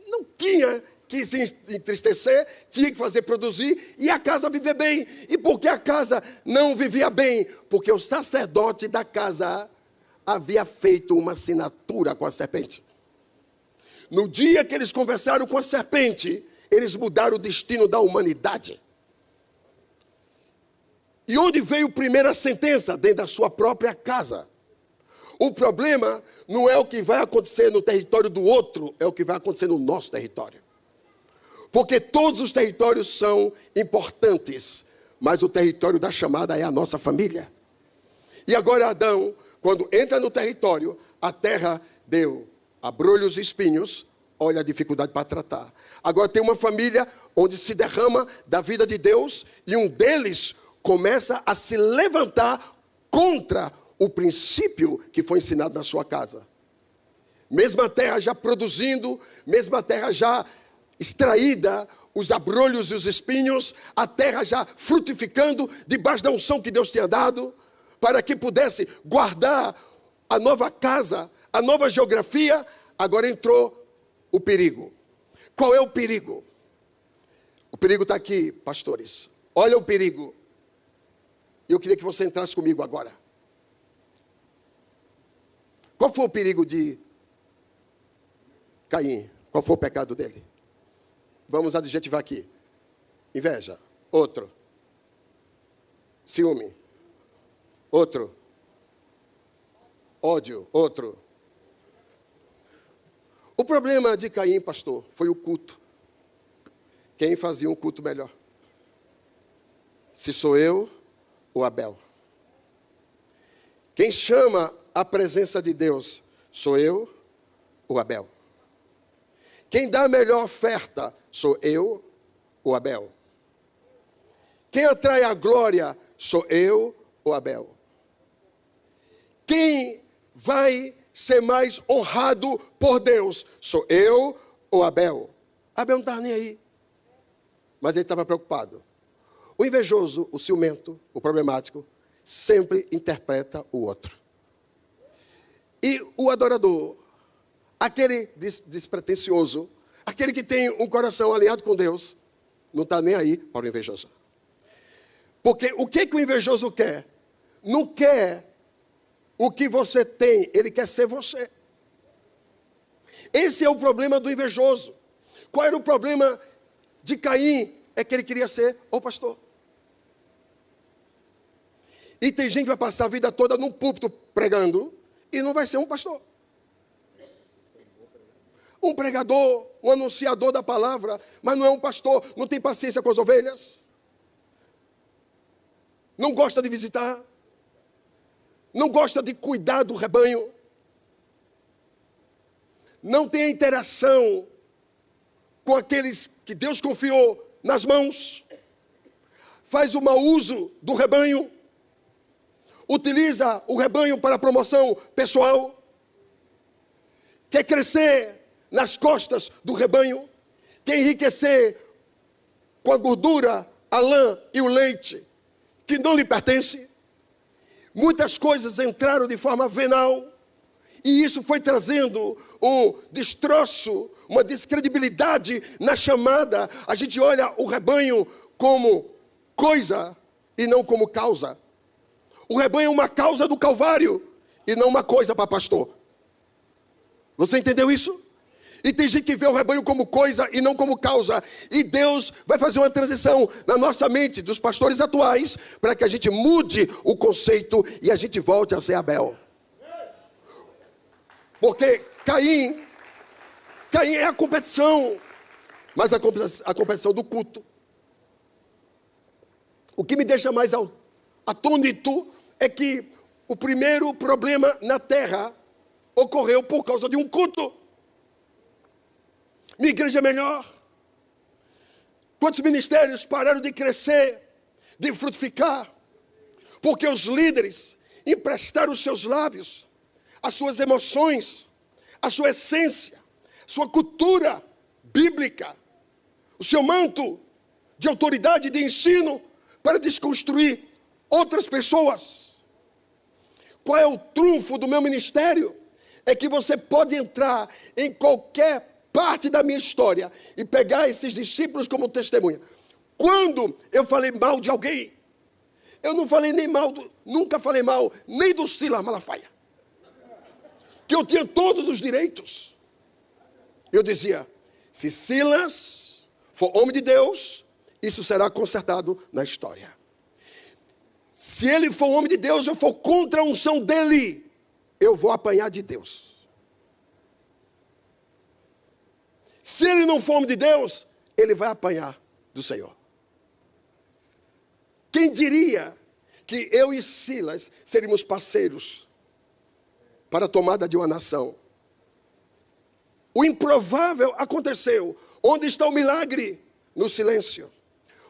Não tinha que se entristecer, tinha que fazer produzir e a casa viver bem. E por que a casa não vivia bem? Porque o sacerdote da casa havia feito uma assinatura com a serpente. No dia que eles conversaram com a serpente, eles mudaram o destino da humanidade. E onde veio a primeira sentença? Dentro da sua própria casa. O problema não é o que vai acontecer no território do outro, é o que vai acontecer no nosso território. Porque todos os territórios são importantes, mas o território da chamada é a nossa família. E agora Adão, quando entra no território, a terra deu abrolhos e espinhos, olha a dificuldade para tratar. Agora tem uma família onde se derrama da vida de Deus e um deles começa a se levantar contra o princípio que foi ensinado na sua casa. Mesmo a terra já produzindo, mesmo a terra já extraída, os abrolhos e os espinhos, a terra já frutificando debaixo da unção que Deus tinha dado, para que pudesse guardar a nova casa, a nova geografia. Agora entrou o perigo. Qual é o perigo? O perigo está aqui, pastores. Olha o perigo. E eu queria que você entrasse comigo agora. Qual foi o perigo de Caim? Qual foi o pecado dele? Vamos adjetivar aqui. Inveja. Outro. Ciúme. Outro. Ódio. Outro. O problema de Caim, pastor, foi o culto. Quem fazia um culto melhor? Se sou eu ou Abel? Quem chama a presença de Deus, sou eu ou Abel? Quem dá a melhor oferta, sou eu ou Abel? Quem atrai a glória, sou eu ou Abel? Quem vai ser mais honrado por Deus, sou eu ou Abel? Abel não estava nem aí, mas ele estava preocupado. O invejoso, o ciumento, o problemático, sempre interpreta o outro. E o adorador, aquele despretensioso, aquele que tem um coração alinhado com Deus, não está nem aí para o invejoso. Porque o que o invejoso quer? Não quer o que você tem, ele quer ser você. Esse é o problema do invejoso. Qual era o problema de Caim? É que ele queria ser o pastor. E tem gente que vai passar a vida toda num púlpito pregando e não vai ser um pastor. Um pregador, um anunciador da palavra, mas não é um pastor, não tem paciência com as ovelhas. Não gosta de visitar. Não gosta de cuidar do rebanho. não tem a interação com aqueles que Deus confiou nas mãos, faz o mau uso do rebanho, utiliza o rebanho para promoção pessoal, quer crescer nas costas do rebanho, quer enriquecer com a gordura, a lã e o leite que não lhe pertence. Muitas coisas entraram de forma venal, e isso foi trazendo um destroço, uma descredibilidade na chamada. A gente olha o rebanho como coisa e não como causa. O rebanho é uma causa do Calvário e não uma coisa para pastor. Você entendeu isso? E tem gente que vê o rebanho como coisa e não como causa. E Deus vai fazer uma transição na nossa mente, dos pastores atuais, para que a gente mude o conceito e a gente volte a ser Abel. Porque Caim é a competição, mas a competição do culto. O que me deixa mais atônito é que o primeiro problema na terra ocorreu por causa de um culto. Minha igreja é melhor. Quantos ministérios pararam de crescer, de frutificar, porque os líderes emprestaram os seus lábios, as suas emoções, a sua essência, sua cultura bíblica, o seu manto de autoridade e de ensino para desconstruir outras pessoas. Qual é o trunfo do meu ministério? É que você pode entrar em qualquer parte da minha história e pegar esses discípulos como testemunha. Quando eu falei mal de alguém, eu não falei nem mal, nunca falei mal nem do Silas Malafaia, que eu tinha todos os direitos. Eu dizia, se Silas for homem de Deus, isso será consertado na história. Se ele for homem de Deus, eu for contra a unção dele, eu vou apanhar de Deus. Se ele não for homem de Deus, ele vai apanhar do Senhor. Quem diria que eu e Silas seríamos parceiros para a tomada de uma nação? O improvável aconteceu. Onde está o milagre? No silêncio.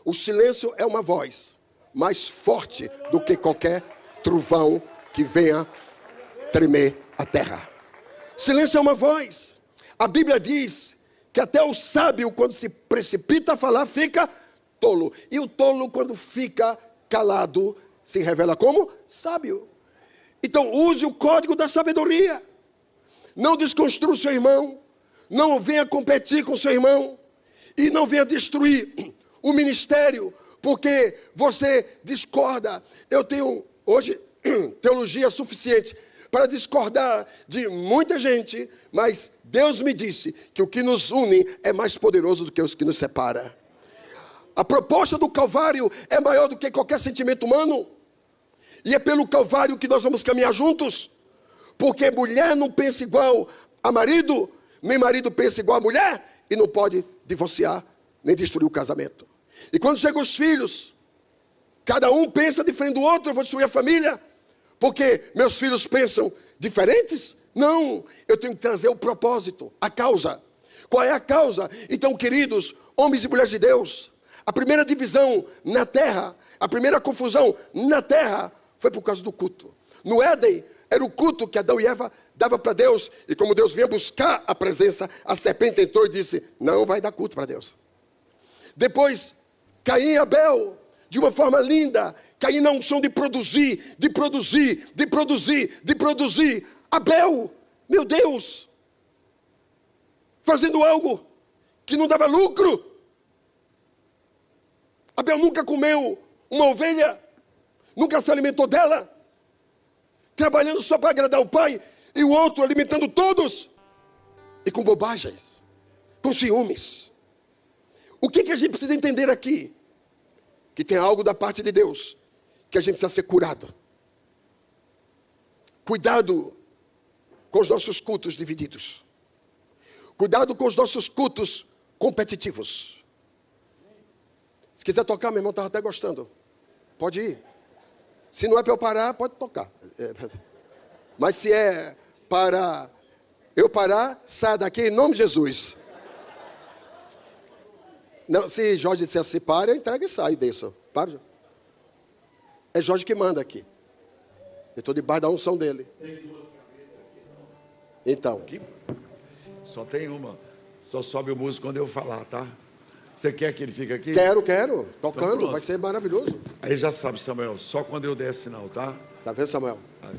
O silêncio é uma voz mais forte do que qualquer trovão que venha tremer a terra. Silêncio é uma voz. A Bíblia diz que até o sábio, quando se precipita a falar, fica tolo. E o tolo, quando fica calado, se revela como sábio. Então, use o código da sabedoria. Não desconstrua o seu irmão. Não venha competir com o seu irmão. E não venha destruir o ministério, porque você discorda. Eu tenho hoje teologia suficiente para discordar de muita gente, mas Deus me disse que o que nos une é mais poderoso do que os que nos separa. A proposta do Calvário é maior do que qualquer sentimento humano, e é pelo Calvário que nós vamos caminhar juntos, porque mulher não pensa igual a marido, nem marido pensa igual a mulher, e não pode divorciar, nem destruir o casamento. E quando chegam os filhos, cada um pensa diferente do outro, eu vou destruir a família, porque meus filhos pensam diferentes? Não, eu tenho que trazer o propósito, a causa. Qual é a causa? Então, queridos, homens e mulheres de Deus, a primeira divisão na terra, a primeira confusão na terra, foi por causa do culto. No Éden, era o culto que Adão e Eva davam para Deus, e como Deus vinha buscar a presença, a serpente entrou e disse, não vai dar culto para Deus. Depois, Caim e Abel, de uma forma linda, Caim na unção de produzir, de produzir, de produzir, de produzir. Abel, meu Deus, fazendo algo que não dava lucro. Abel nunca comeu uma ovelha, nunca se alimentou dela, trabalhando só para agradar o pai, e o outro alimentando todos, e com bobagens, com ciúmes. O que a gente precisa entender aqui? Que tem algo da parte de Deus, que a gente precisa ser curado. Cuidado com os nossos cultos divididos. Cuidado com os nossos cultos competitivos. Se quiser tocar, meu irmão, estava até gostando. Pode ir. Se não é para eu parar, pode tocar. Mas se é para Eu parar, saia daqui em nome de Jesus. Não, se Jorge disser assim, pare, eu entrego e saio disso. Para. É Jorge que manda aqui. Eu estou debaixo da unção dele. Tem duas cabeças aqui, não? Então. Aqui? Só tem uma. Só sobe o músico quando eu falar, tá? Você quer que ele fique aqui? Quero. Tocando, Então, vai ser maravilhoso. Aí já sabe, Samuel, só quando eu der sinal, tá? Tá vendo, Samuel? Aí.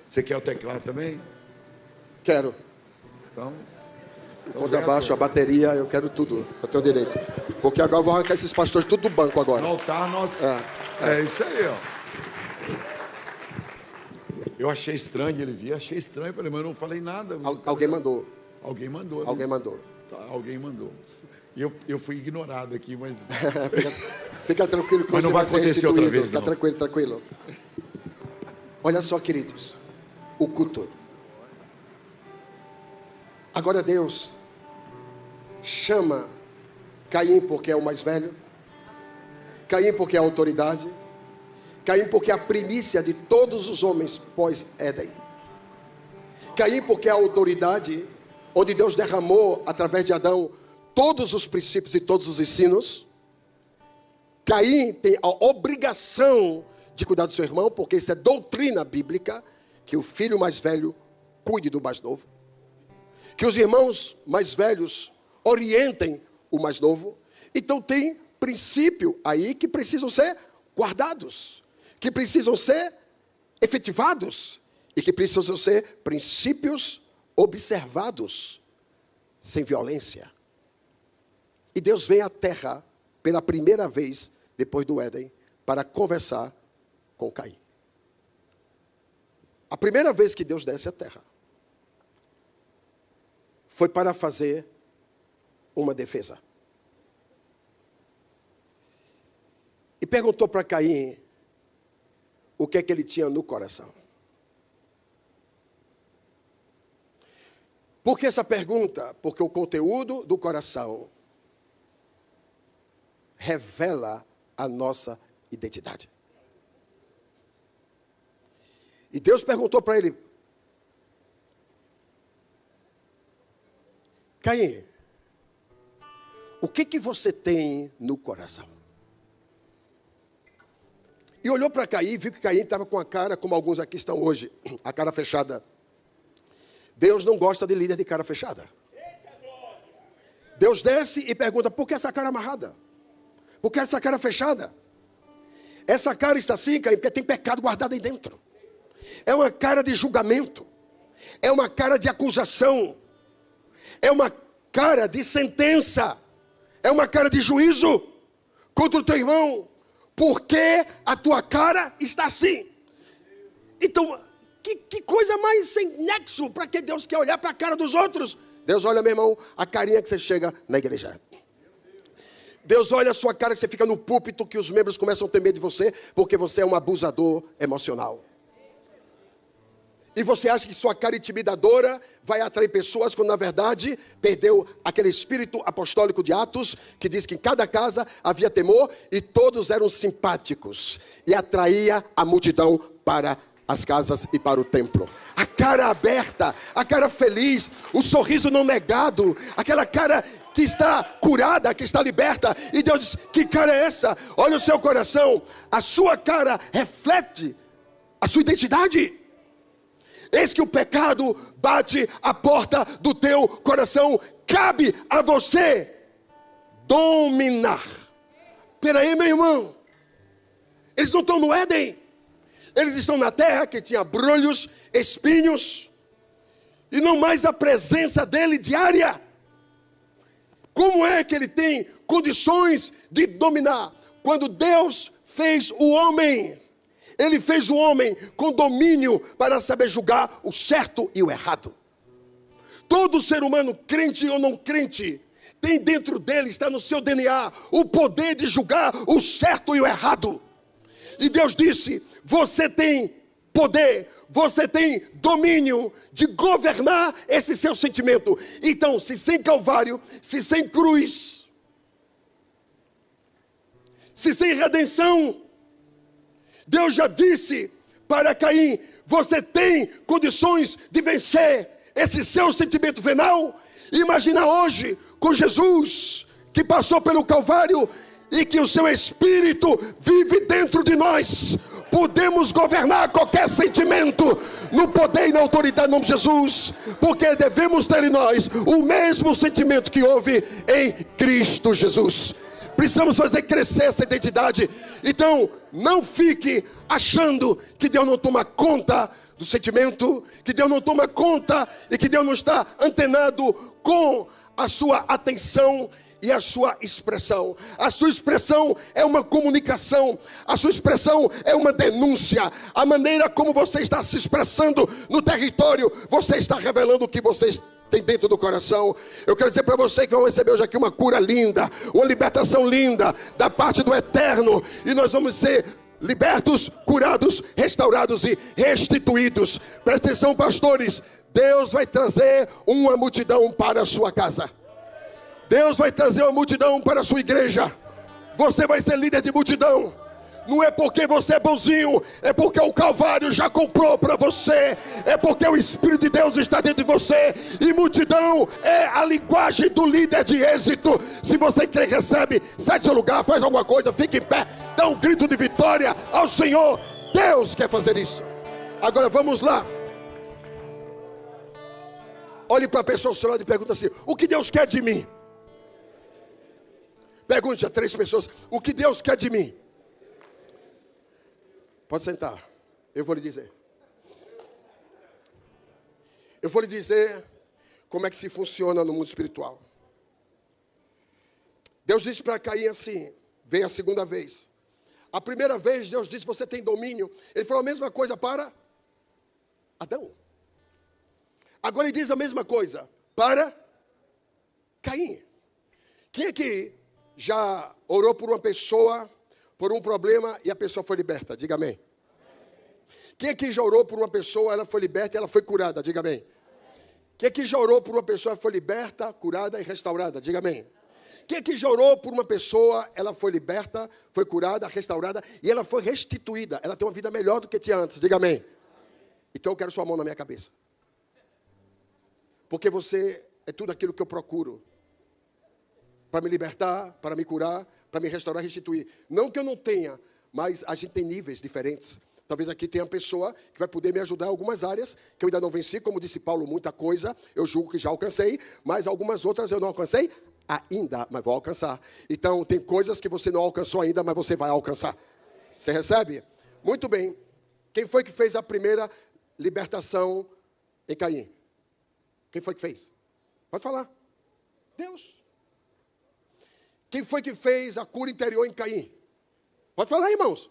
Você quer o teclado também? Quero. Então Quando abaixo a bateria, eu quero tudo. Eu tenho direito. Porque agora eu vou arrancar esses pastores tudo do banco agora. No altar, nós... É isso aí, ó. Eu achei estranho ele vir, achei estranho. Falei, mas eu não falei nada. Alguém mandou. Alguém mandou. Alguém mandou. Tá, alguém mandou. E eu fui ignorado aqui, mas... Fica tranquilo que mas não vai acontecer outra vez, não. Tranquilo. Olha só, queridos. O culto. Agora Deus chama Caim porque é o mais velho. Caim porque é a autoridade. Caim porque é a primícia de todos os homens pós-Éden. Caim porque é a autoridade onde Deus derramou através de Adão todos os princípios e todos os ensinos. Caim tem a obrigação de cuidar do seu irmão, porque isso é doutrina bíblica, que o filho mais velho cuide do mais novo. Que os irmãos mais velhos orientem o mais novo. Então tem princípio aí que precisam ser guardados, que precisam ser efetivados e que precisam ser princípios observados, sem violência. E Deus vem à terra pela primeira vez depois do Éden para conversar com Caim. A primeira vez que Deus desce à terra foi para fazer uma defesa. E perguntou para Caim o que é que ele tinha no coração. Por que essa pergunta? Porque o conteúdo do coração revela a nossa identidade. E Deus perguntou para ele: Caim, o que você tem no coração? E olhou para Caim e viu que Caim estava com a cara, como alguns aqui estão hoje, a cara fechada. Deus não gosta de líder de cara fechada. Deus desce e pergunta: por que essa cara amarrada? Por que essa cara fechada? Essa cara está assim, Caim, porque tem pecado guardado aí dentro. É uma cara de julgamento. É uma cara de acusação. É uma cara de sentença. É uma cara de juízo contra o teu irmão. Por que a tua cara está assim? Então, que coisa mais sem nexo para que Deus quer olhar para a cara dos outros? Deus olha, meu irmão, a carinha que você chega na igreja. Deus olha a sua cara que você fica no púlpito, que os membros começam a ter medo de você, porque você é um abusador emocional. E você acha que sua cara intimidadora vai atrair pessoas, quando na verdade perdeu aquele espírito apostólico de Atos, que diz que em cada casa havia temor e todos eram simpáticos. E atraía a multidão para as casas e para o templo. A cara aberta, a cara feliz, o sorriso não negado, aquela cara que está curada, que está liberta. E Deus diz: que cara é essa? Olha o seu coração, a sua cara reflete a sua identidade. Eis que o pecado bate à porta do teu coração. Cabe a você dominar. Peraí, meu irmão. Eles não estão no Éden. Eles estão na terra que tinha brolhos, espinhos. E não mais a presença dele diária. Como é que ele tem condições de dominar? Quando Deus fez o homem, ele fez o homem com domínio para saber julgar o certo e o errado. Todo ser humano, crente ou não crente, tem dentro dele, está no seu DNA, o poder de julgar o certo e o errado. E Deus disse: você tem poder, você tem domínio de governar esse seu sentimento. Então, se sem Calvário, se sem cruz, se sem redenção, Deus já disse para Caim: você tem condições de vencer esse seu sentimento venal, e imaginar hoje com Jesus, que passou pelo Calvário e que o seu Espírito vive dentro de nós. Podemos governar qualquer sentimento no poder e na autoridade do nome de Jesus, porque devemos ter em nós o mesmo sentimento que houve em Cristo Jesus. Precisamos fazer crescer essa identidade. Então, não fique achando que Deus não toma conta do sentimento, que Deus não toma conta e que Deus não está antenado com a sua atenção e a sua expressão. A sua expressão é uma comunicação. A sua expressão é uma denúncia. A maneira como você está se expressando no território, você está revelando o que você tem dentro do coração. Eu quero dizer para você que vão receber hoje aqui uma cura linda, uma libertação linda da parte do Eterno, e nós vamos ser libertos, curados, restaurados e restituídos. Presta atenção, pastores. Deus vai trazer uma multidão para a sua casa. Deus vai trazer uma multidão para a sua igreja. Você vai ser líder de multidão. Não é porque você é bonzinho, é porque o Calvário já comprou para você. É porque o Espírito de Deus está dentro de você. E multidão é a linguagem do líder de êxito. Se você crê que recebe, sai do seu lugar, faz alguma coisa, fique em pé, dá um grito de vitória ao Senhor. Deus quer fazer isso. Agora vamos lá. Olhe para a pessoa ao seu lado e pergunta assim: o que Deus quer de mim? Pergunte a 3 pessoas: o que Deus quer de mim? Pode sentar, eu vou lhe dizer. Eu vou lhe dizer como é que se funciona no mundo espiritual. Deus disse para Caim assim, veio a segunda vez. A primeira vez Deus disse: você tem domínio. Ele falou a mesma coisa para Adão. Agora ele diz a mesma coisa para Caim. Quem é que já orou por uma pessoa, por um problema, e a pessoa foi liberta? Diga amém. Quem aqui já orou por uma pessoa, ela foi liberta e ela foi curada? Diga amém. Quem aqui já orou por uma pessoa, foi liberta, curada e restaurada? Diga amém. Quem aqui já orou por uma pessoa, ela foi liberta, foi curada, restaurada e ela foi restituída? Ela tem uma vida melhor do que tinha antes? Diga amém. Então eu quero sua mão na minha cabeça. Porque você é tudo aquilo que eu procuro. Para me libertar, para me curar, para me restaurar e restituir. Não que eu não tenha, mas a gente tem níveis diferentes. Talvez aqui tenha uma pessoa que vai poder me ajudar em algumas áreas que eu ainda não venci. Como disse Paulo, muita coisa eu julgo que já alcancei, mas algumas outras eu não alcancei ainda, mas vou alcançar. Então tem coisas que você não alcançou ainda, mas você vai alcançar. Você recebe? Muito bem. Quem foi que fez a primeira libertação em Caim? Quem foi que fez? Pode falar. Deus. Quem foi que fez a cura interior em Caim? Pode falar, irmãos.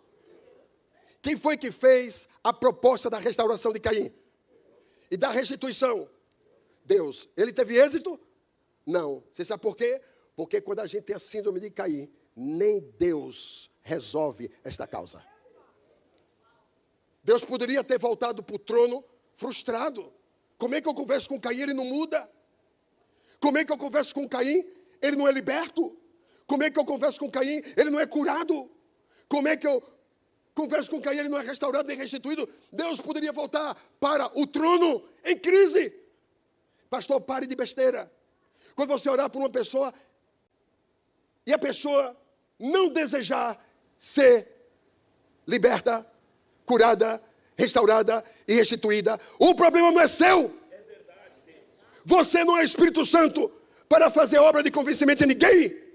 Quem foi que fez a proposta da restauração de Caim? E da restituição? Deus. Ele teve êxito? Não. Você sabe por quê? Porque quando a gente tem a síndrome de Caim, nem Deus resolve esta causa. Deus poderia ter voltado para o trono frustrado. Como é que eu converso com Caim? Ele não muda. Como é que eu converso com Caim? Ele não é liberto. Como é que eu converso com Caim? Ele não é curado. Como é que eu converso com Caim? Ele não é restaurado nem restituído. Deus poderia voltar para o trono em crise. Pastor, pare de besteira. Quando você orar por uma pessoa e a pessoa não desejar ser liberta, curada, restaurada e restituída, o problema não é seu. Você não é Espírito Santo para fazer obra de convencimento em ninguém.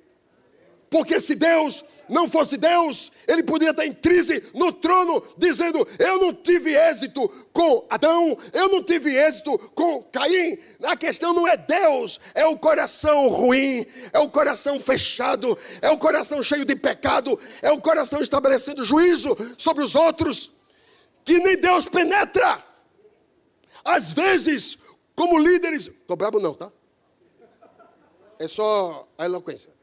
Porque se Deus não fosse Deus, Ele poderia estar em crise no trono, dizendo: eu não tive êxito com Adão, eu não tive êxito com Caim. A questão não é Deus, é o coração ruim, é o coração fechado, é o coração cheio de pecado, é o coração estabelecendo juízo sobre os outros, que nem Deus penetra. Às vezes, como líderes... Estou bravo não, tá? É só a eloquência.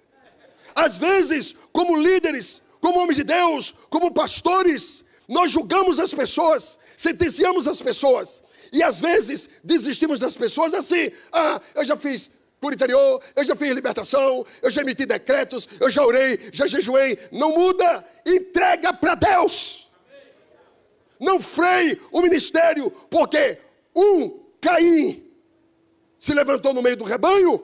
Às vezes, como líderes, como homens de Deus, como pastores, nós julgamos as pessoas, sentenciamos as pessoas. E às vezes, desistimos das pessoas assim: ah, eu já fiz cura interior, eu já fiz libertação, eu já emiti decretos, eu já orei, já jejuei. Não muda, entrega para Deus. Não freie o ministério, porque um Caim se levantou no meio do rebanho,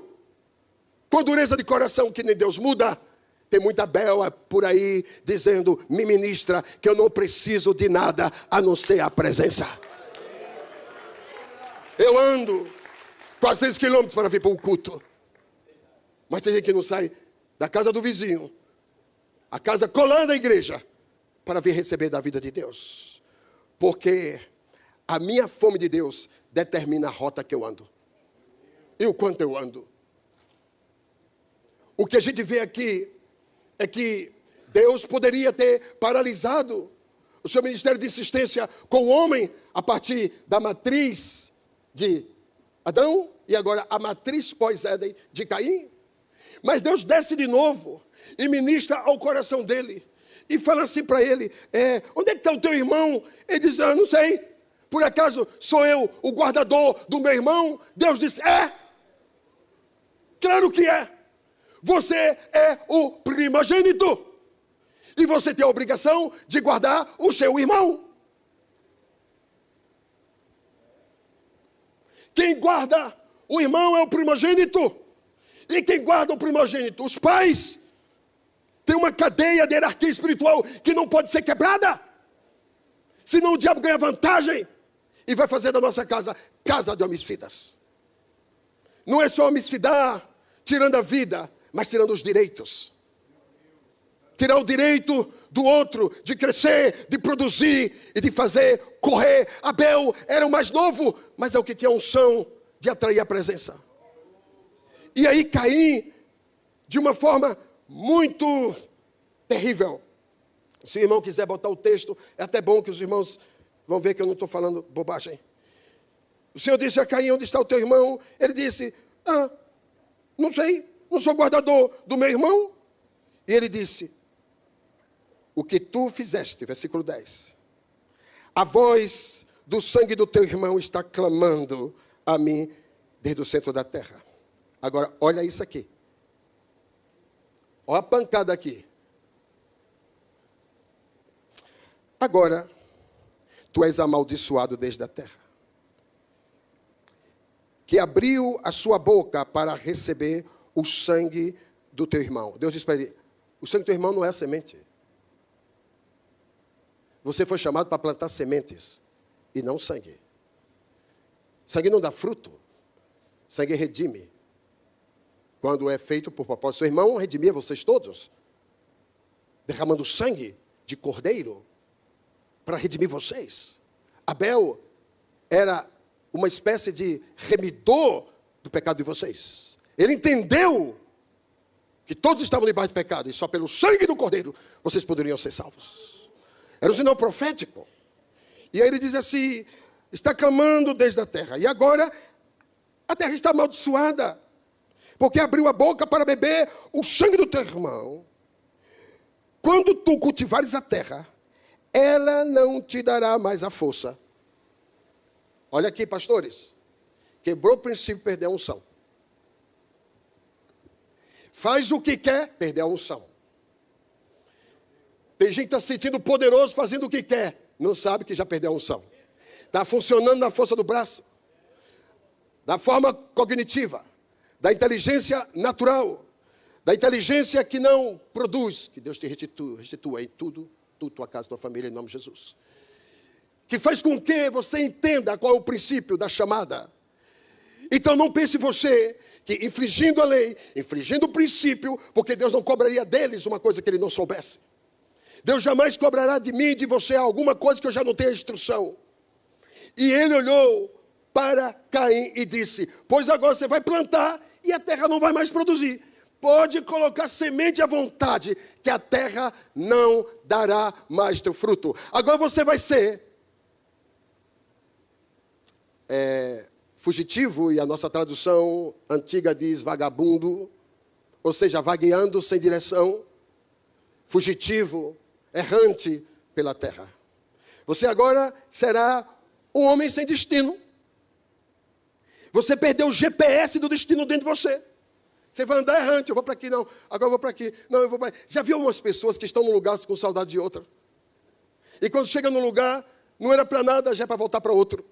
com dureza de coração que nem Deus muda. Tem muita bela por aí dizendo, me ministra, que eu não preciso de nada a não ser a presença. Eu ando 400 quilômetros para vir para o culto. Mas tem gente que não sai da casa do vizinho, a casa colada à igreja, para vir receber da vida de Deus. Porque a minha fome de Deus determina a rota que eu ando. E o quanto eu ando. O que a gente vê aqui é que Deus poderia ter paralisado o seu ministério de insistência com o homem a partir da matriz de Adão e agora a matriz pós-Éden de Caim. Mas Deus desce de novo e ministra ao coração dele e fala assim para ele, onde é que está o teu irmão? Ele diz, não sei, por acaso sou eu o guardador do meu irmão? Deus disse, claro que é. Você é o primogênito. E você tem a obrigação de guardar o seu irmão. Quem guarda o irmão é o primogênito. E quem guarda o primogênito? Os pais. Tem uma cadeia de hierarquia espiritual que não pode ser quebrada. Senão o diabo ganha vantagem. E vai fazer da nossa casa, casa de homicidas. Não é só homicidar, tirando a vida, mas tirando os direitos. Tirar o direito do outro de crescer, de produzir e de fazer correr. Abel era o mais novo, mas é o que tinha unção de atrair a presença. E aí Caim, de uma forma muito terrível. Se o irmão quiser botar o texto, é até bom que os irmãos vão ver que eu não estou falando bobagem. O Senhor disse a Caim, onde está o teu irmão? Ele disse, não sei. Não sou guardador do meu irmão? E ele disse, o que tu fizeste, versículo 10. A voz do sangue do teu irmão está clamando a mim desde o centro da terra. Agora, olha isso aqui. Olha a pancada aqui. Agora, tu és amaldiçoado desde a terra, que abriu a sua boca para receber o sangue do teu irmão. Deus disse para ele, o sangue do teu irmão não é a semente. Você foi chamado para plantar sementes e não sangue. Sangue não dá fruto. Sangue redime. Quando é feito por propósito. Seu irmão redimia vocês todos, derramando sangue de cordeiro para redimir vocês. Abel era uma espécie de remidor do pecado de vocês. Ele entendeu que todos estavam debaixo de pecado e só pelo sangue do cordeiro vocês poderiam ser salvos. Era um sinal profético. E aí ele diz assim, está clamando desde a terra. E agora a terra está amaldiçoada, porque abriu a boca para beber o sangue do teu irmão. Quando tu cultivares a terra, ela não te dará mais a força. Olha aqui, pastores. Quebrou o princípio, perdeu a unção. Faz o que quer, perder a unção. Tem gente que está se sentindo poderoso fazendo o que quer. Não sabe que já perdeu a unção. Está funcionando na força do braço. Da forma cognitiva. Da inteligência natural. Da inteligência que não produz. Que Deus te restitua em tudo. Tu, tua casa, tua família, em nome de Jesus. Que faz com que você entenda qual é o princípio da chamada. Então não pense você que infringindo a lei, infringindo o princípio, porque Deus não cobraria deles uma coisa que ele não soubesse. Deus jamais cobrará de mim e de você alguma coisa que eu já não tenha instrução. E ele olhou para Caim e disse, pois agora você vai plantar e a terra não vai mais produzir. Pode colocar semente à vontade, que a terra não dará mais teu fruto. Agora você vai ser fugitivo, e a nossa tradução antiga diz vagabundo, ou seja, vagueando sem direção, fugitivo, errante pela terra. Você agora será um homem sem destino. Você perdeu o GPS do destino dentro de você. Você vai andar errante, eu vou para aqui, não, agora eu vou para aqui, não, eu vou para... Já viu umas pessoas que estão num lugar com saudade de outra? E quando chega no lugar, não era para nada, já é para voltar para outro.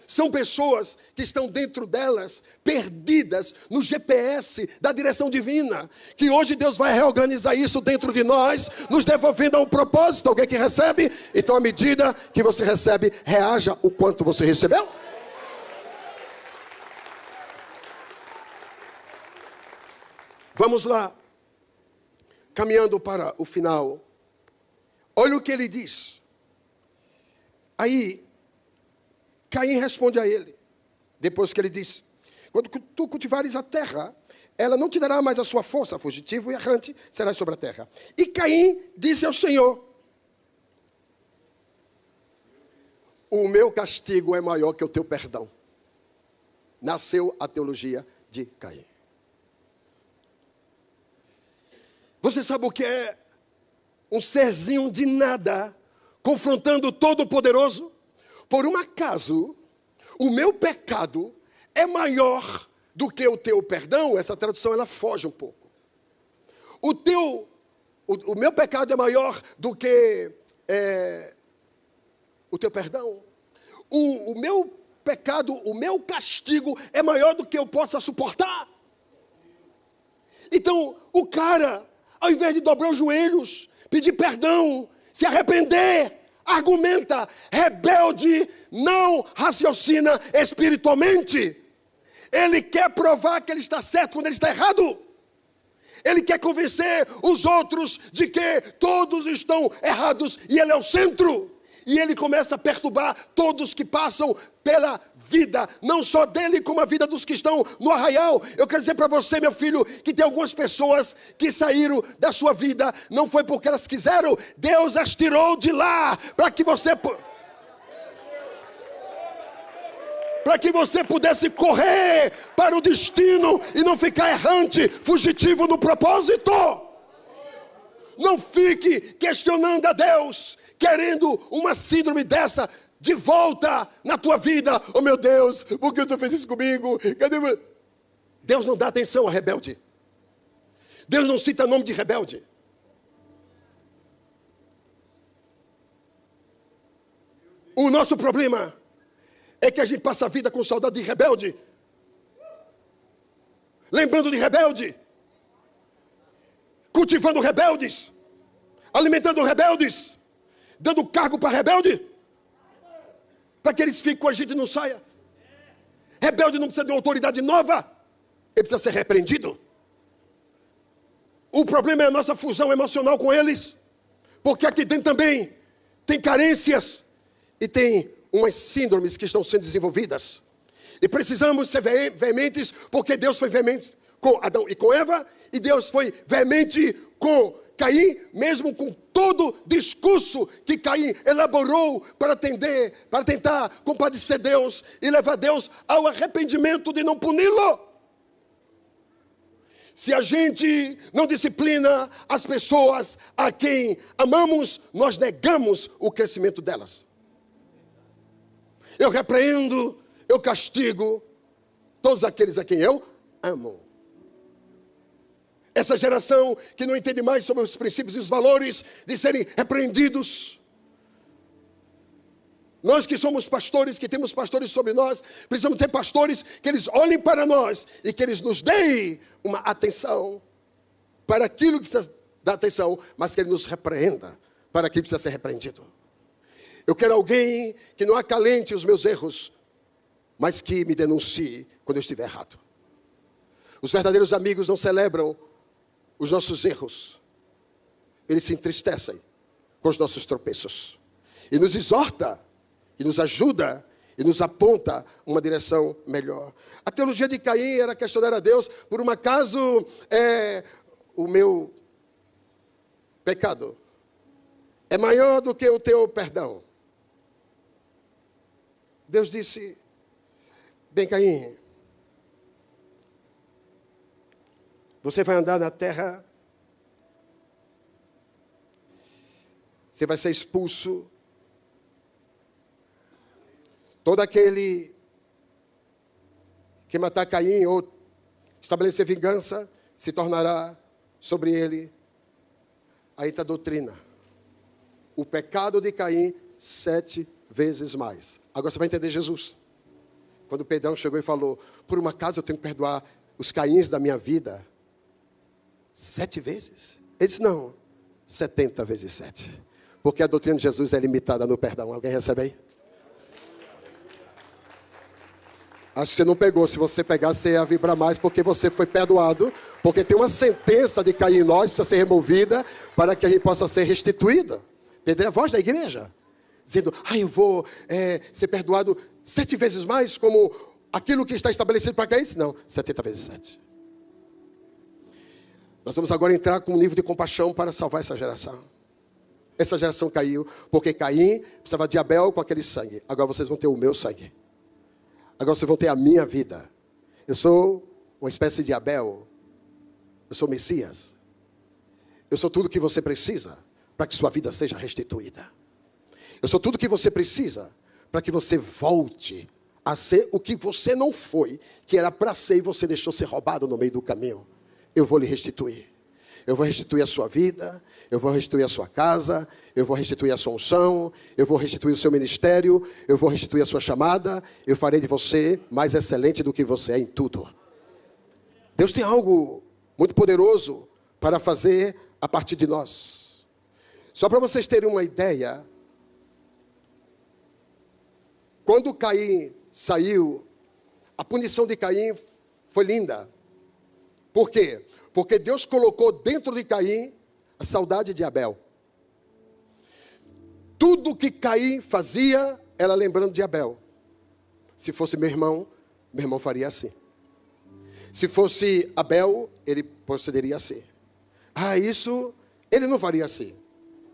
são pessoas que estão dentro delas, perdidas no GPS da direção divina. Que hoje Deus vai reorganizar isso dentro de nós, nos devolvendo a um propósito. Alguém que recebe? Então, à medida que você recebe, reaja o quanto você recebeu. Vamos lá, caminhando para o final. Olha o que ele diz. Aí, Caim responde a ele, depois que ele disse: quando tu cultivares a terra, ela não te dará mais a sua força, fugitivo e errante serás sobre a terra. E Caim disse ao Senhor: o meu castigo é maior que o teu perdão. Nasceu a teologia de Caim. Você sabe o que é um serzinho de nada confrontando o Todo-Poderoso? Por um acaso, o meu pecado é maior do que o teu perdão? Essa tradução ela foge um pouco. O meu pecado é maior do que o teu perdão. O meu pecado, o meu castigo é maior do que eu possa suportar. Então, o cara, ao invés de dobrar os joelhos, pedir perdão, se arrepender, argumenta, rebelde, não raciocina espiritualmente. Ele quer provar que ele está certo quando ele está errado. Ele quer convencer os outros de que todos estão errados e ele é o centro. E ele começa a perturbar todos que passam pela vida, não só dele, como a vida dos que estão no arraial. Eu quero dizer para você, meu filho, que tem algumas pessoas que saíram da sua vida, não foi porque elas quiseram, Deus as tirou de lá, para que você pudesse correr para o destino e não ficar errante, fugitivo no propósito. Não fique questionando a Deus, querendo uma síndrome dessa de volta na tua vida. Oh meu Deus, por que tu fez isso comigo? Deus não dá atenção a rebelde. Deus não cita nome de rebelde. O nosso problema é que a gente passa a vida com saudade de rebelde, lembrando de rebelde, cultivando rebeldes, alimentando rebeldes, dando cargo para rebelde, para que eles fiquem com a gente e não saia. Rebelde não precisa de uma autoridade nova, ele precisa ser repreendido. O problema é a nossa fusão emocional com eles, porque aqui dentro também tem carências e tem umas síndromes que estão sendo desenvolvidas. E precisamos ser veementes, porque Deus foi veemente com Adão e com Eva, e Deus foi veemente com Caim, mesmo com todo discurso que Caim elaborou para tentar compadecer Deus e levar Deus ao arrependimento de não puni-lo. Se a gente não disciplina as pessoas a quem amamos, nós negamos o crescimento delas. Eu repreendo, eu castigo todos aqueles a quem eu amo. Essa geração que não entende mais sobre os princípios e os valores de serem repreendidos. Nós que somos pastores, que temos pastores sobre nós, precisamos ter pastores que eles olhem para nós e que eles nos deem uma atenção para aquilo que precisa dar atenção, mas que ele nos repreenda para aquilo que precisa ser repreendido. Eu quero alguém que não acalente os meus erros, mas que me denuncie quando eu estiver errado. Os verdadeiros amigos não celebram os nossos erros. Eles se entristecem com os nossos tropeços. E nos exorta, e nos ajuda, e nos aponta uma direção melhor. A teologia de Caim era questionar a Deus, por um acaso o meu pecado é maior do que o teu perdão. Deus disse: bem, Caim, você vai andar na terra, você vai ser expulso. Todo aquele que matar Caim ou estabelecer vingança, se tornará sobre ele. Aí está a doutrina. O pecado de Caim, 7 vezes mais. Agora você vai entender Jesus. Quando Pedrão chegou e falou, por uma acaso eu tenho que perdoar os Caíns da minha vida 7 vezes? Ele disse, não, 70 vezes 7. Porque a doutrina de Jesus é limitada no perdão. Alguém recebe aí? Acho que você não pegou. Se você pegar, você ia vibrar mais, porque você foi perdoado. Porque tem uma sentença de cair em nós, precisa ser removida, para que a gente possa ser restituída. Pedro é a voz da igreja, dizendo, eu vou ser perdoado 7 vezes mais, como aquilo que está estabelecido para Caim. Não, 70 vezes 7. Nós vamos agora entrar com um nível de compaixão para salvar essa geração. Essa geração caiu, porque Caim precisava de Abel com aquele sangue. Agora vocês vão ter o meu sangue. Agora vocês vão ter a minha vida. Eu sou uma espécie de Abel. Eu sou Messias. Eu sou tudo que você precisa para que sua vida seja restituída. Eu sou tudo que você precisa para que você volte a ser o que você não foi, que era para ser e você deixou ser roubado no meio do caminho. Eu vou lhe restituir. Eu vou restituir a sua vida, eu vou restituir a sua casa, eu vou restituir a sua unção, eu vou restituir o seu ministério, eu vou restituir a sua chamada, eu farei de você mais excelente do que você é em tudo. Deus tem algo muito poderoso para fazer a partir de nós. Só para vocês terem uma ideia, quando Caim saiu, a punição de Caim foi linda. Por quê? Porque Deus colocou dentro de Caim a saudade de Abel. Tudo que Caim fazia era lembrando de Abel. Se fosse meu irmão faria assim. Se fosse Abel, ele procederia assim. Isso ele não faria assim.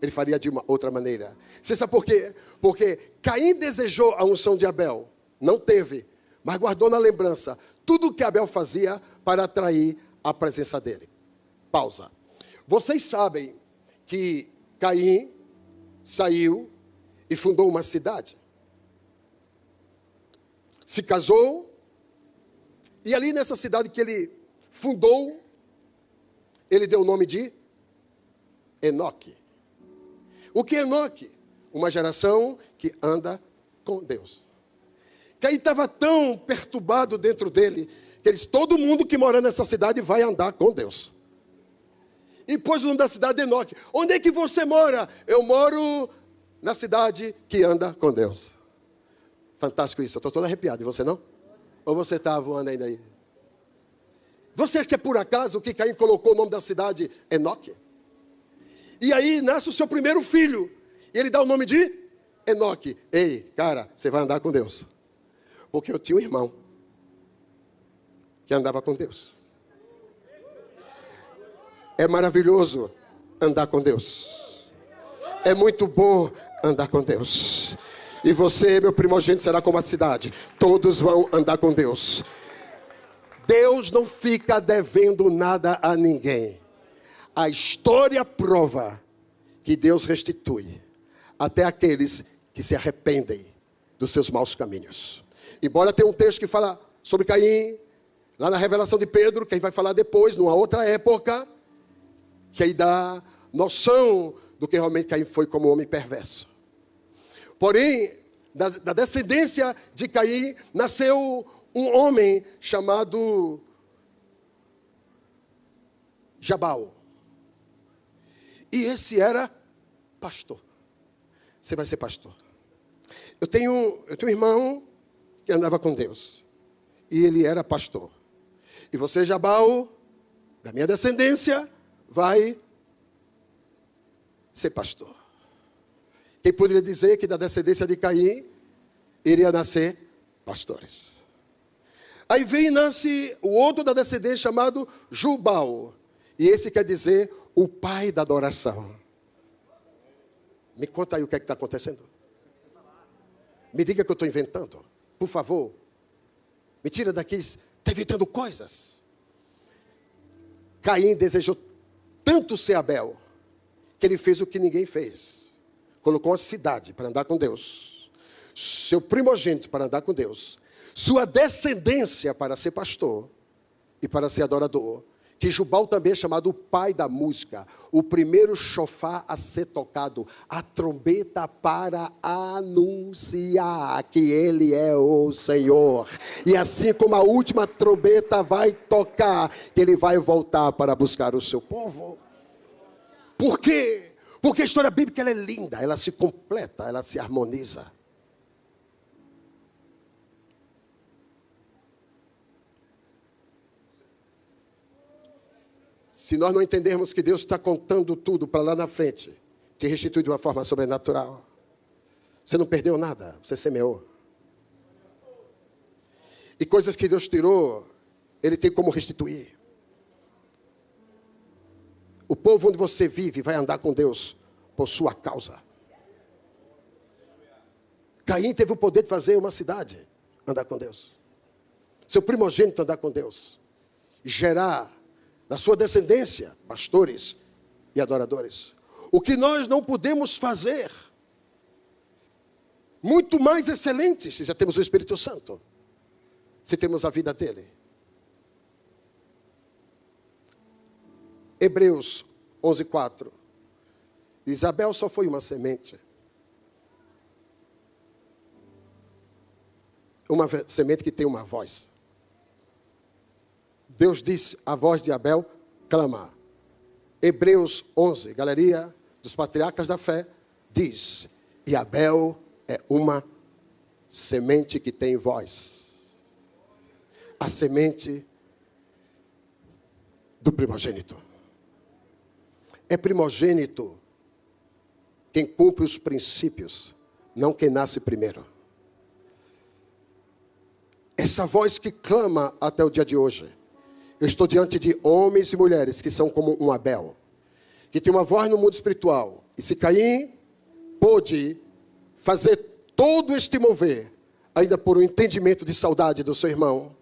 Ele faria de uma outra maneira. Você sabe por quê? Porque Caim desejou a unção de Abel. Não teve, mas guardou na lembrança tudo que Abel fazia para atrair a presença dele. Pausa. Vocês sabem que Caim saiu e fundou uma cidade. Se casou. E ali nessa cidade que ele fundou, ele deu o nome de Enoque. O que é Enoque? Uma geração que anda com Deus. Caim estava tão perturbado dentro dele, que ele disse, todo mundo que mora nessa cidade vai andar com Deus. E pôs o nome da cidade Enoque. Onde é que você mora? Eu moro na cidade que anda com Deus. Fantástico isso, eu estou todo arrepiado, e você não? Ou você está voando ainda aí? Você acha que é por acaso que Caim colocou o nome da cidade Enoque? E aí nasce o seu primeiro filho, e ele dá o nome de Enoque. Ei, cara, você vai andar com Deus. Porque eu tinha um irmão que andava com Deus. É maravilhoso andar com Deus. É muito bom andar com Deus. E você, meu primogênito, será como a cidade. Todos vão andar com Deus. Deus não fica devendo nada a ninguém. A história prova que Deus restitui até aqueles que se arrependem dos seus maus caminhos. Embora tenha um texto que fala sobre Caim, lá na revelação de Pedro, que a gente vai falar depois, numa outra época, que aí dá noção do que realmente Caim foi como homem perverso. Porém, da descendência de Caim, nasceu um homem chamado Jabal. E esse era pastor. Você vai ser pastor. Eu tenho um irmão que andava com Deus. E ele era pastor. E você, Jabal, da minha descendência, vai ser pastor. Quem poderia dizer que da descendência de Caim iria nascer pastores? Aí vem e nasce o outro da descendência chamado Jubal. E esse quer dizer o pai da adoração. Me conta aí o que é que está acontecendo. Me diga que eu estou inventando. Por favor. Me tira daqui. Está inventando coisas. Caim desejou tanto ser Abel, que ele fez o que ninguém fez. Colocou uma cidade para andar com Deus. Seu primogênito para andar com Deus. Sua descendência para ser pastor e para ser adorador. que Jubal também é chamado o pai da música, o primeiro chofar a ser tocado, a trombeta para anunciar que Ele é o Senhor. E assim como a última trombeta vai tocar, Ele vai voltar para buscar o seu povo. Por quê? Porque a história bíblica ela é linda, ela se completa, ela se harmoniza. Se nós não entendermos que Deus está contando tudo para lá na frente, te restitui de uma forma sobrenatural. Você não perdeu nada, você semeou. E coisas que Deus tirou, Ele tem como restituir. O povo onde você vive vai andar com Deus por sua causa. Caim teve o poder de fazer uma cidade andar com Deus. Seu primogênito andar com Deus. Gerar na sua descendência, pastores e adoradores. O que nós não podemos fazer, muito mais excelente, se já temos o Espírito Santo, se temos a vida dele. Hebreus 11:4. Isabel só foi uma semente. Uma semente que tem uma voz. Deus disse, a voz de Abel clama. Hebreus 11, galeria dos patriarcas da fé, diz, e Abel é uma semente que tem voz. A semente do primogênito. É primogênito quem cumpre os princípios, não quem nasce primeiro. Essa voz que clama até o dia de hoje. Eu estou diante de homens e mulheres que são como um Abel, que tem uma voz no mundo espiritual. E se Caim pôde fazer todo este mover, ainda por um entendimento de saudade do seu irmão,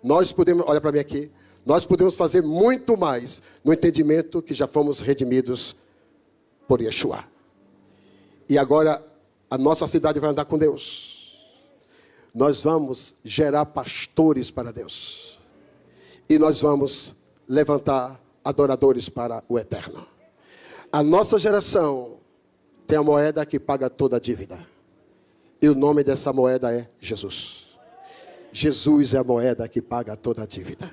nós podemos, olha para mim aqui, nós podemos fazer muito mais no entendimento que já fomos redimidos por Yeshua. E agora a nossa cidade vai andar com Deus. Nós vamos gerar pastores para Deus. E nós vamos levantar adoradores para o eterno. A nossa geração tem a moeda que paga toda a dívida. E o nome dessa moeda é Jesus. Jesus é a moeda que paga toda a dívida.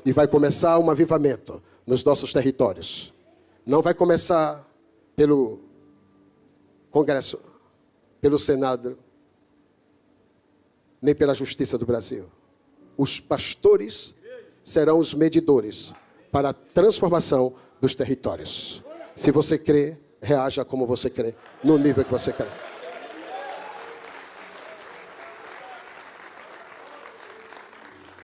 E vai começar um avivamento nos nossos territórios. Não vai começar pelo Congresso, pelo Senado, nem pela Justiça do Brasil. Os pastores serão os medidores para a transformação dos territórios. Se você crê, reaja como você crê, no nível que você crê.